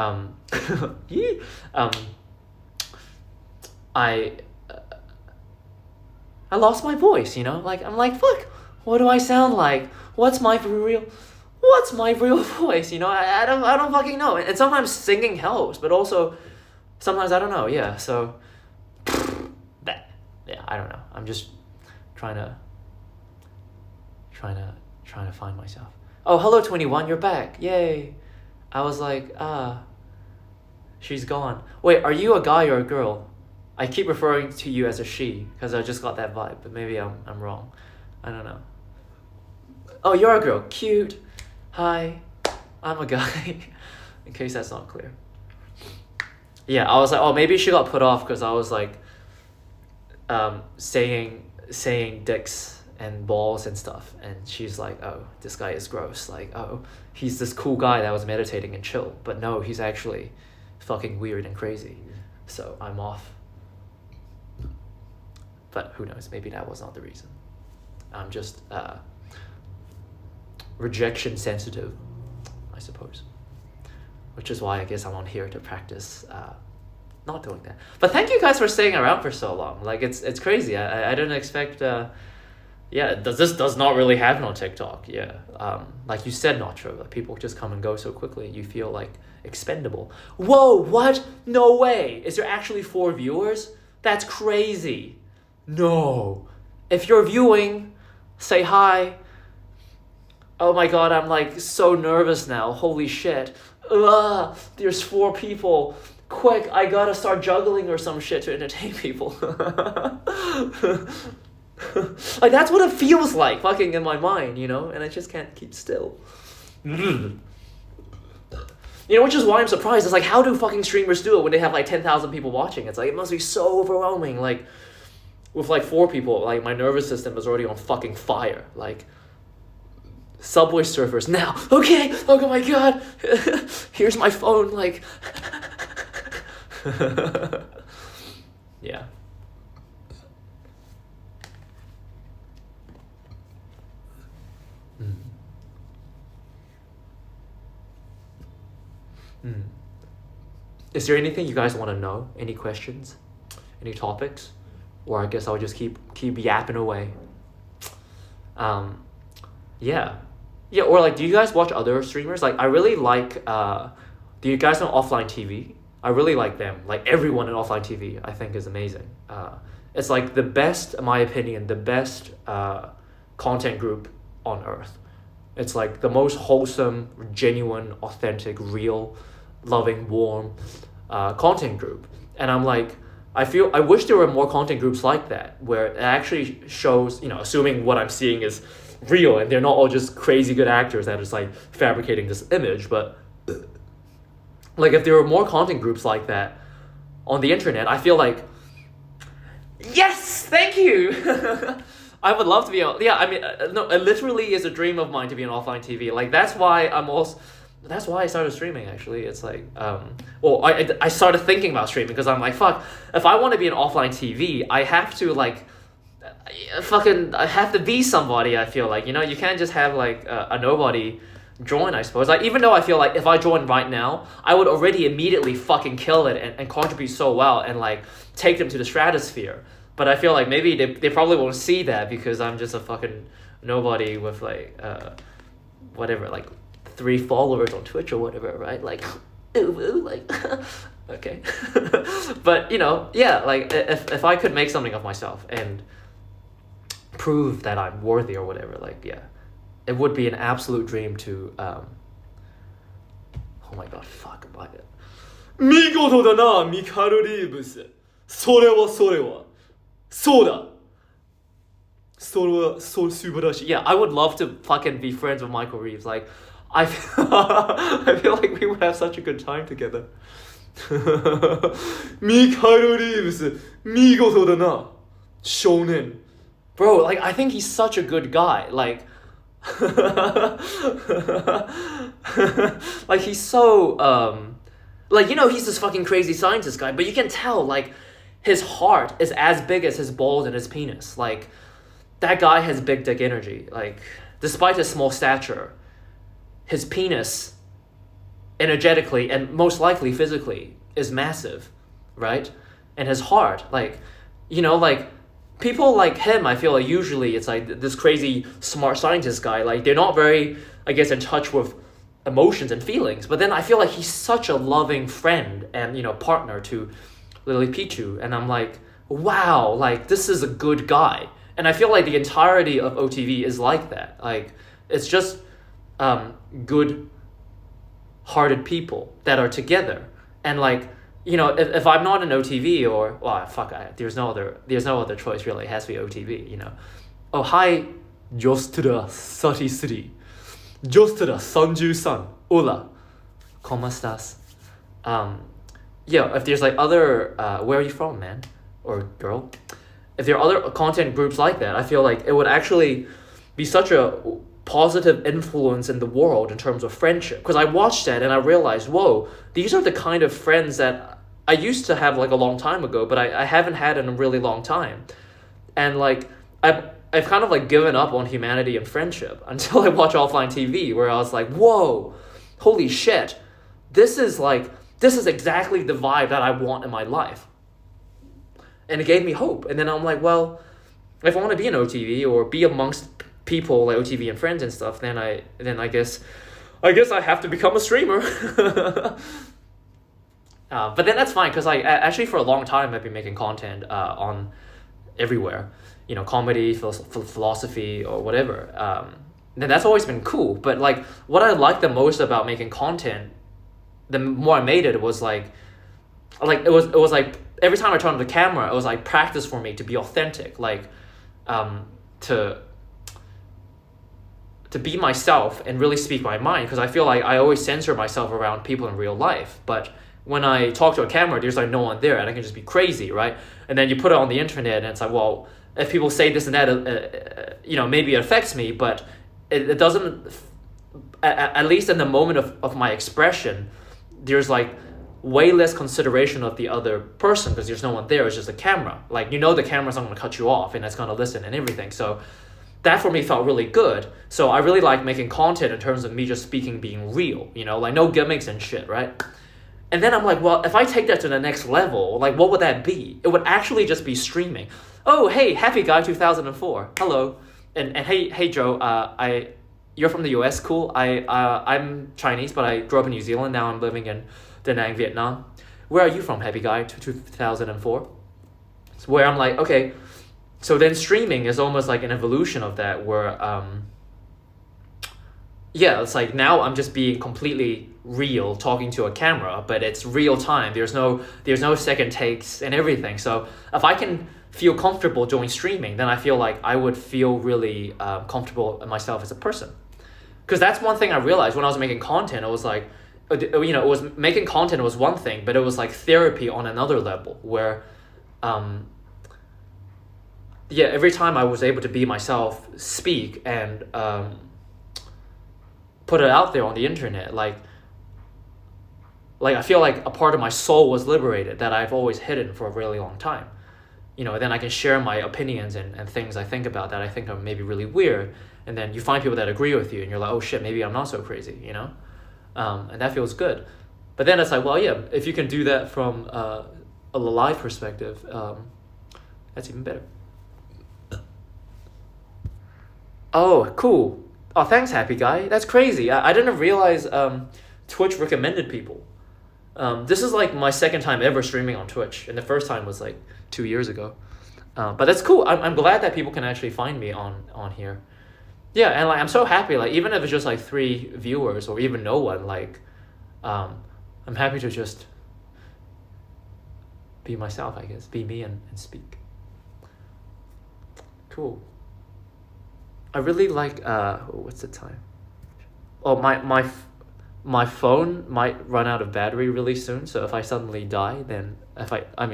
[SPEAKER 1] I lost my voice, you know? Like, I'm like, fuck, what do I sound like? What's my real voice, you know? I don't fucking know. And sometimes singing helps, but also sometimes I don't know, yeah. So that, yeah, I don't know. I'm just trying to find myself. Oh, hello 21, you're back. Yay. I was like, she's gone. Wait, are you a guy or a girl? I keep referring to you as a she because I just got that vibe, but maybe I'm wrong. I don't know. Oh, you're a girl. Cute. Hi. I'm a guy. In case that's not clear. Yeah, I was like, oh, maybe she got put off because I was like saying dicks and balls and stuff, and she's like, oh, this guy is gross. Like, oh, he's this cool guy that was meditating and chill, but no, he's actually fucking weird and crazy. So I'm off. But who knows, maybe that was not the reason. I'm just rejection sensitive, I suppose. Which is why I guess I'm on here to practice not doing that. But thank you guys for staying around for so long. Like, it's crazy. I didn't expect, yeah, this does not really happen on TikTok, yeah. Like you said, Nacho, like people just come and go so quickly, you feel like expendable. Whoa, what? No way! Is there actually 4 viewers? That's crazy. No. If you're viewing, say hi. Oh my god, I'm like so nervous now. Holy shit. Ugh, there's 4 people. Quick, I gotta start juggling or some shit to entertain people. Like, that's what it feels like, fucking in my mind, you know? And I just can't keep still. You know, which is why I'm surprised. It's like, how do fucking streamers do it when they have like 10,000 people watching? It's like, it must be so overwhelming. Like, with like 4 people, like, my nervous system is already on fucking fire. Like, Subway Surfers now. Okay, oh my god. Here's my phone, like. Yeah. Is there anything you guys want to know? Any questions? Any topics? Or I guess I'll just keep yapping away. Yeah. Yeah, or like, do you guys watch other streamers? Like, I really like, do you guys know OfflineTV? I really like them. Like, everyone in OfflineTV, I think, is amazing. It's like the best, in my opinion, the best content group on earth. It's like the most wholesome, genuine, authentic, real, loving, warm content group. And I'm like, I wish there were more content groups like that, where it actually shows, you know, assuming what I'm seeing is real and they're not all just crazy good actors that are just like fabricating this image, but like, if there were more content groups like that on the internet, I feel like, yes, thank you. I would love to be on, yeah, I mean, no, it literally is a dream of mine to be on OfflineTV. Like, that's why I started streaming, actually. It's like, well, I started thinking about streaming because I'm like, fuck, if I want to be an OfflineTV, I have to, like, I have to be somebody, I feel like, you know? You can't just have, like, a nobody join, I suppose. Like, even though I feel like if I joined right now, I would already immediately fucking kill it and contribute so well and, like, take them to the stratosphere. But I feel like maybe they probably won't see that because I'm just a fucking nobody with, like, whatever, like, 3 followers on Twitch or whatever, right? Like, ooh, like, okay. But, you know, yeah, like, if I could make something of myself and prove that I'm worthy or whatever, like, yeah, it would be an absolute dream to, oh my god, fuck about it. 見事だな、ミカル・リーブス。それは。そうだ。それは、そう素晴らしい。Yeah, I would love to fucking be friends with Michael Reeves. Like, I feel like we would have such a good time together. ミカル・リーブス、見事だな、少年。Bro, like, I think he's such a good guy. Like, like, he's so, like, you know, he's this fucking crazy scientist guy, but you can tell, like, his heart is as big as his balls and his penis. Like, that guy has big dick energy. Like, despite his small stature, his penis, energetically and most likely physically, is massive, right? And his heart, like, you know, like, people like him, I feel like usually it's like this crazy smart scientist guy, like, they're not very, I guess, in touch with emotions and feelings. But then I feel like he's such a loving friend and, you know, partner to Lily Pichu. And I'm like, wow, like, this is a good guy. And I feel like the entirety of OTV is like that. Like, it's just good-hearted people that are together. And, like, you know, if I'm not an OTV or, well, fuck, there's no other choice, really. It has to be OTV, you know. Oh, hi, Jostra 33. Jostra 33. Hola. ¿Cómo estás? Yeah, if there's, like, other, where are you from, man? Or girl? If there are other content groups like that, I feel like it would actually be such a positive influence in the world in terms of friendship. Because I watched that and I realized, whoa, these are the kind of friends that I used to have, like, a long time ago, but I haven't had in a really long time. And, like, I've kind of, like, given up on humanity and friendship until I watch OfflineTV, where I was like, whoa, holy shit, this is exactly the vibe that I want in my life. And it gave me hope. And then I'm like, well, if I want to be an OTV or be amongst people like OTV and friends and stuff, then I guess I have to become a streamer. But then that's fine because like actually for a long time I've been making content on everywhere, you know, comedy, philosophy, or whatever. Then that's always been cool. But like what I like the most about making content, the more I made it, was like it was like every time I turned on the camera, it was like practice for me to be authentic, like to be myself and really speak my mind, because I feel like I always censor myself around people in real life. But when I talk to a camera, there's like no one there and I can just be crazy, right? And then you put it on the internet and it's like, well, if people say this and that, you know, maybe it affects me, but it doesn't, at least in the moment of my expression, there's like way less consideration of the other person because there's no one there. It's just a camera. Like, you know, the camera's not going to cut you off and it's going to listen and everything. So that for me felt really good. So I really like making content in terms of me just speaking, being real, you know, like no gimmicks and shit, right? And then I'm like, well, if I take that to the next level, like what would that be? It would actually just be streaming. Oh, hey, Happy Guy 2004. Hello. And hey Joe, you're from the US, cool. I'm Chinese, but I grew up in New Zealand. Now I'm living in Da Nang, Vietnam. Where are you from, Happy Guy 2004? So where I'm like, okay, so then streaming is almost like an evolution of that, where yeah, it's like now I'm just being completely real talking to a camera, but it's real time. There's no second takes and everything. So if I can feel comfortable doing streaming, then I feel like I would feel really comfortable in myself as a person. Because that's one thing I realized when I was making content. It was like, you know, it was making content was one thing, but it was like therapy on another level, where yeah, every time I was able to be myself, speak, and put it out there on the internet, like I feel like a part of my soul was liberated that I've always hidden for a really long time. You know, then I can share my opinions and things I think about that I think are maybe really weird, and then you find people that agree with you and you're like, oh shit, maybe I'm not so crazy, you know? And that feels good. But then it's like, well, yeah, if you can do that from a live perspective, that's even better. Oh, cool. Oh, thanks, Happy Guy. That's crazy. I didn't realize Twitch recommended people. This is like my second time ever streaming on Twitch, and the first time was like 2 years ago. But that's cool. I'm glad that people can actually find me on here. Yeah, and like I'm so happy. Like even if it's just like 3 viewers or even no one, like I'm happy to just be myself, I guess. Be me and speak. Cool. I really like what's the time? Oh, my phone might run out of battery really soon, so if I suddenly die, then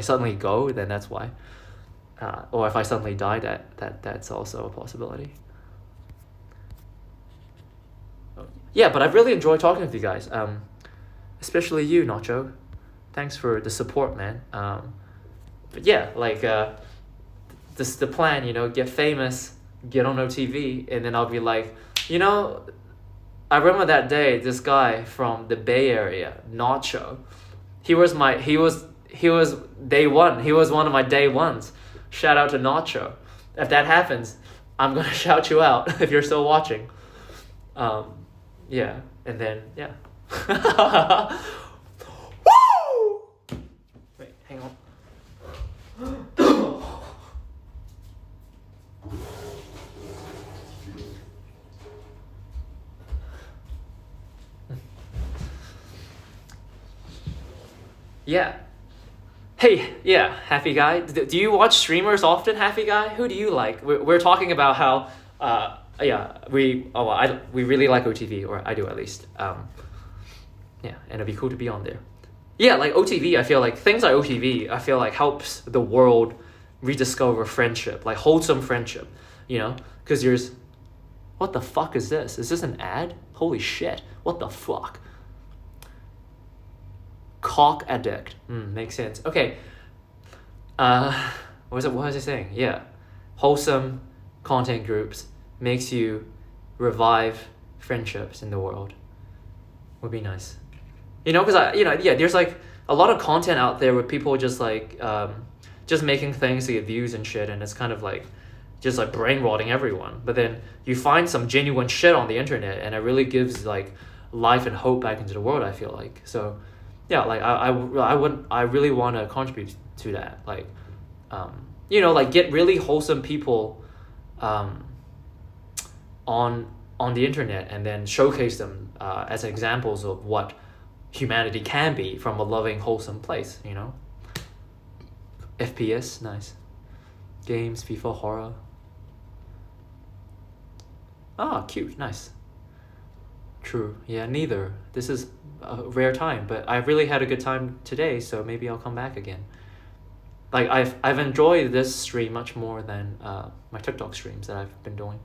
[SPEAKER 1] suddenly go, then that's why. Or if I suddenly die, that's also a possibility. Yeah, but I've really enjoyed talking with you guys. Especially you, Nacho. Thanks for the support, man. But yeah, like this is the plan, you know, get famous, get on OTV, and then I'll be like, you know, I remember that day, this guy from the Bay Area, Nacho, he was day one. He was one of my day ones. Shout out to Nacho. If that happens, I'm gonna shout you out if you're still watching. Yeah, and then yeah. Woo! Wait, hang on. Yeah. Hey, yeah, Happy Guy. Do you watch streamers often, Happy Guy? Who do you like? We're talking about how, we really like OTV, or I do at least. Yeah, and it'd be cool to be on there. Yeah, like OTV, I feel like things like OTV, I feel like helps the world rediscover friendship, like wholesome friendship, you know? Because there's, what the fuck is this? Is this an ad? Holy shit, what the fuck? Cock addict. Makes sense. Okay. What was I saying? Yeah. Wholesome content groups makes you revive friendships in the world. Would be nice. You know, because there's like a lot of content out there where people just like just making things to get views and shit, and it's kind of like just like brain rotting everyone. But then you find some genuine shit on the internet, and it really gives like life and hope back into the world, I feel like. So yeah, like I really want to contribute to that, like, you know, like get really wholesome people on the internet, and then showcase them as examples of what humanity can be from a loving, wholesome place, you know. FPS, nice. Games, FIFA, horror. Ah, cute, nice. True, yeah, neither. This is a rare time, but I've really had a good time today, so maybe I'll come back again. Like, I've enjoyed this stream much more than my TikTok streams that I've been doing.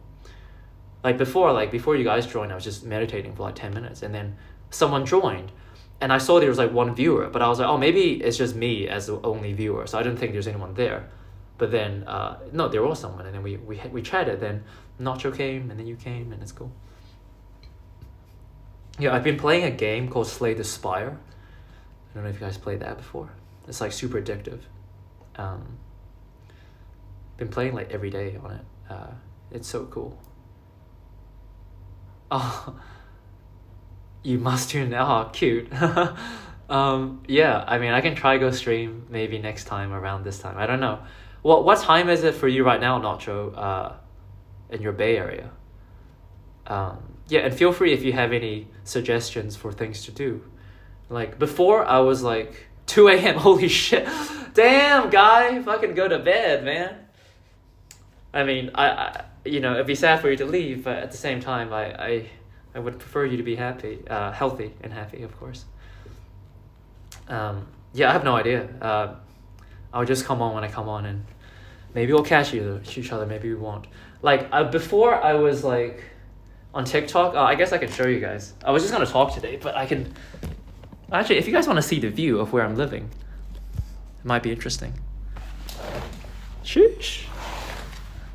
[SPEAKER 1] Like before you guys joined, I was just meditating for like 10 minutes, and then someone joined, and I saw there was like one viewer, but I was like, oh, maybe it's just me as the only viewer, so I didn't think there's anyone there. But then, no, there was someone, and then we chatted, then Nacho came, and then you came, and it's cool. Yeah, I've been playing a game called Slay the Spire. I don't know if you guys played that before. It's like super addictive. Been playing like every day on it. It's so cool. Oh, you must tune in. Oh, cute. Yeah, I mean, I can try go stream maybe next time around this time. I don't know. What time is it for you right now, Nacho? In your Bay Area? Yeah, and feel free if you have any suggestions for things to do. Like before, I was like 2 a.m. Holy shit! Damn, guy, fucking go to bed, man. I mean, I you know, it'd be sad for you to leave, but at the same time, I would prefer you to be happy, healthy and happy, of course. Yeah, I have no idea. I'll just come on when I come on, and maybe we'll catch each other, maybe we won't. Like, before I was like on TikTok, I guess I can show you guys. I was just gonna talk today, but I can actually, if you guys want to see the view of where I'm living, it might be interesting. Sheesh.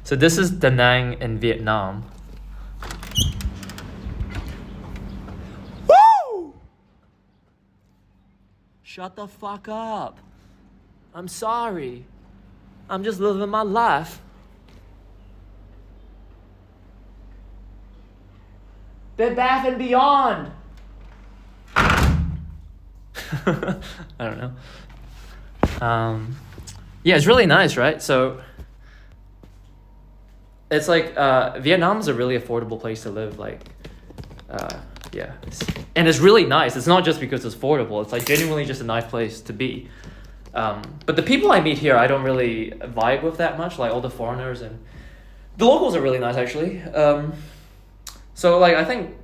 [SPEAKER 1] So this is Da Nang in Vietnam. Woo! Shut the fuck up. I'm sorry. I'm just living my life. Bed Bath & Beyond. I don't know. Yeah, it's really nice, right? So it's like Vietnam is a really affordable place to live. Like, yeah, and it's really nice. It's not just because it's affordable. It's like genuinely just a nice place to be. But the people I meet here, I don't really vibe with that much. Like all the foreigners, and the locals are really nice actually. So like I think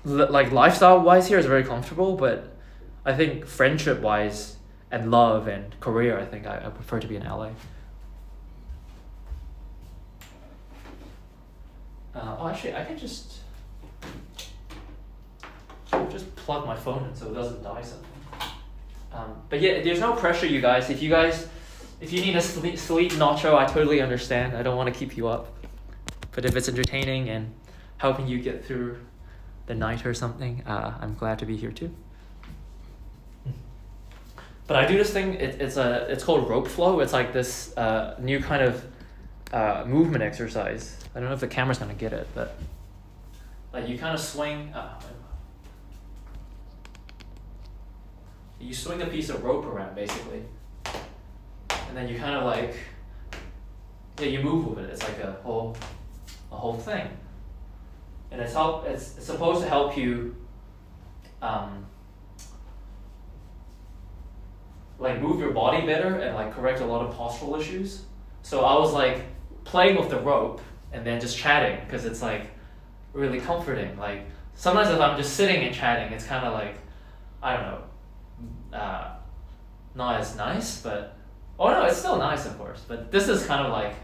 [SPEAKER 1] like lifestyle wise here is very comfortable, but I think friendship wise and love and career, I think I prefer to be in LA. Oh, actually, I can just plug my phone in so it doesn't die something. But yeah, there's no pressure, you guys. If you need a sleep Nacho, I totally understand. I don't want to keep you up. But if it's entertaining and helping you get through the night or something, I'm glad to be here too. But I do this thing. It's called rope flow. It's like this new kind of movement exercise. I don't know if the camera's gonna get it, but like you kind of swing. You swing a piece of rope around basically, and then you kind of like, yeah, you move with it. It's like a whole thing, and it's supposed to help you, like move your body better and like correct a lot of postural issues. So I was like playing with the rope and then just chatting because it's like really comforting. Like sometimes if I'm just sitting and chatting, it's kind of like, I don't know, not as nice, but it's still nice of course, but this is kind of like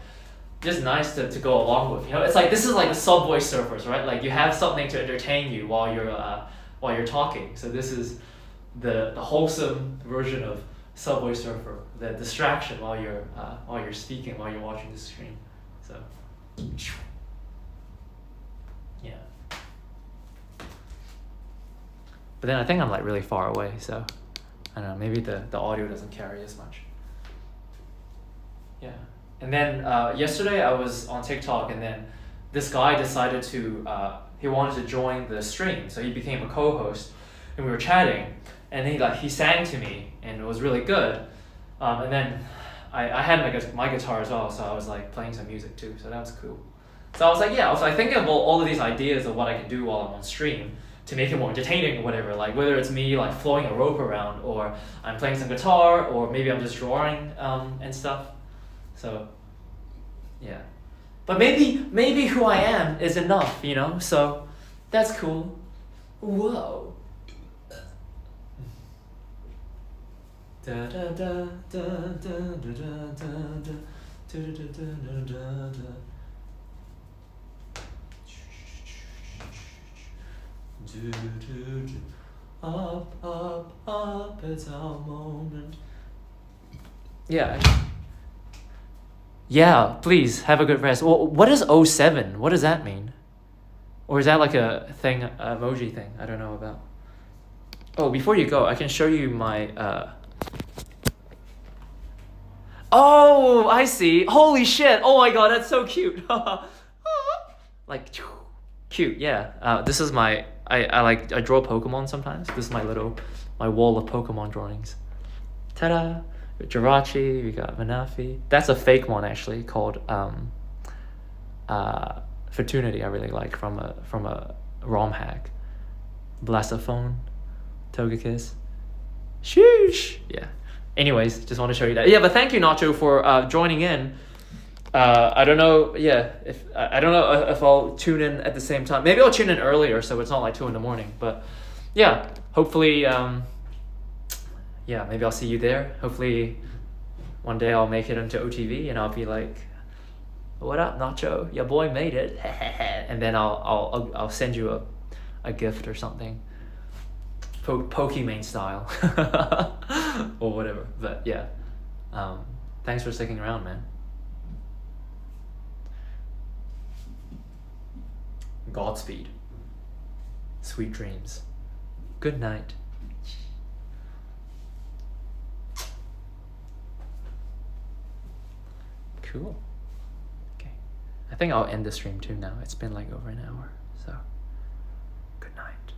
[SPEAKER 1] just nice to go along with, you know. It's like this is like the Subway Surfers, right? Like you have something to entertain you while you're talking. So this is the wholesome version of Subway Surfer, the distraction while you're speaking, while you're watching the stream. So yeah, but then I think I'm like really far away, so I don't know, maybe the audio doesn't carry as much. Yeah. And then yesterday I was on TikTok, and then this guy decided to he wanted to join the stream, so he became a co-host. and we were chatting, and he sang to me, and it was really good. And then I had my guitar as well, so I was like playing some music too, so that was cool. So I was like, yeah, I was like thinking of all of these ideas of what I can do while I'm on stream to make it more entertaining or whatever. Like whether it's me like flowing a rope around, or I'm playing some guitar, or maybe I'm just drawing and stuff. So yeah, but maybe who I am is enough, you know. So that's cool. Whoa. Da da da da da da da da. Up, up, up, it's our moment. Yeah. Yeah, please have a good rest. Well, what is 07? What does that mean? Or is that like a thing, emoji thing? I don't know about. Oh, before you go, I can show you my. Oh, I see. Holy shit! Oh my god, that's so cute. Like, cute. Yeah. This is my. I draw Pokemon sometimes. This is my wall of Pokemon drawings. Ta-da! Jirachi, we got Manafi. That's a fake one actually called Fortunity. I really like from a ROM hack. Blastophone, Togekiss. Sheesh. Yeah. Anyways, just want to show you that. Yeah, but thank you, Nacho, for joining in. I don't know. Yeah, if I don't know if I'll tune in at the same time. Maybe I'll tune in earlier, so it's not like 2 a.m. But yeah, hopefully. Yeah, maybe I'll see you there. Hopefully, one day I'll make it into OTV and I'll be like, "What up, Nacho? Your boy made it," and then I'll send you a gift or something, Pokemon style, or whatever. But yeah, thanks for sticking around, man. Godspeed. Sweet dreams. Good night. Cool. Okay. I think I'll end the stream too now. It's been like over an hour. So, good night.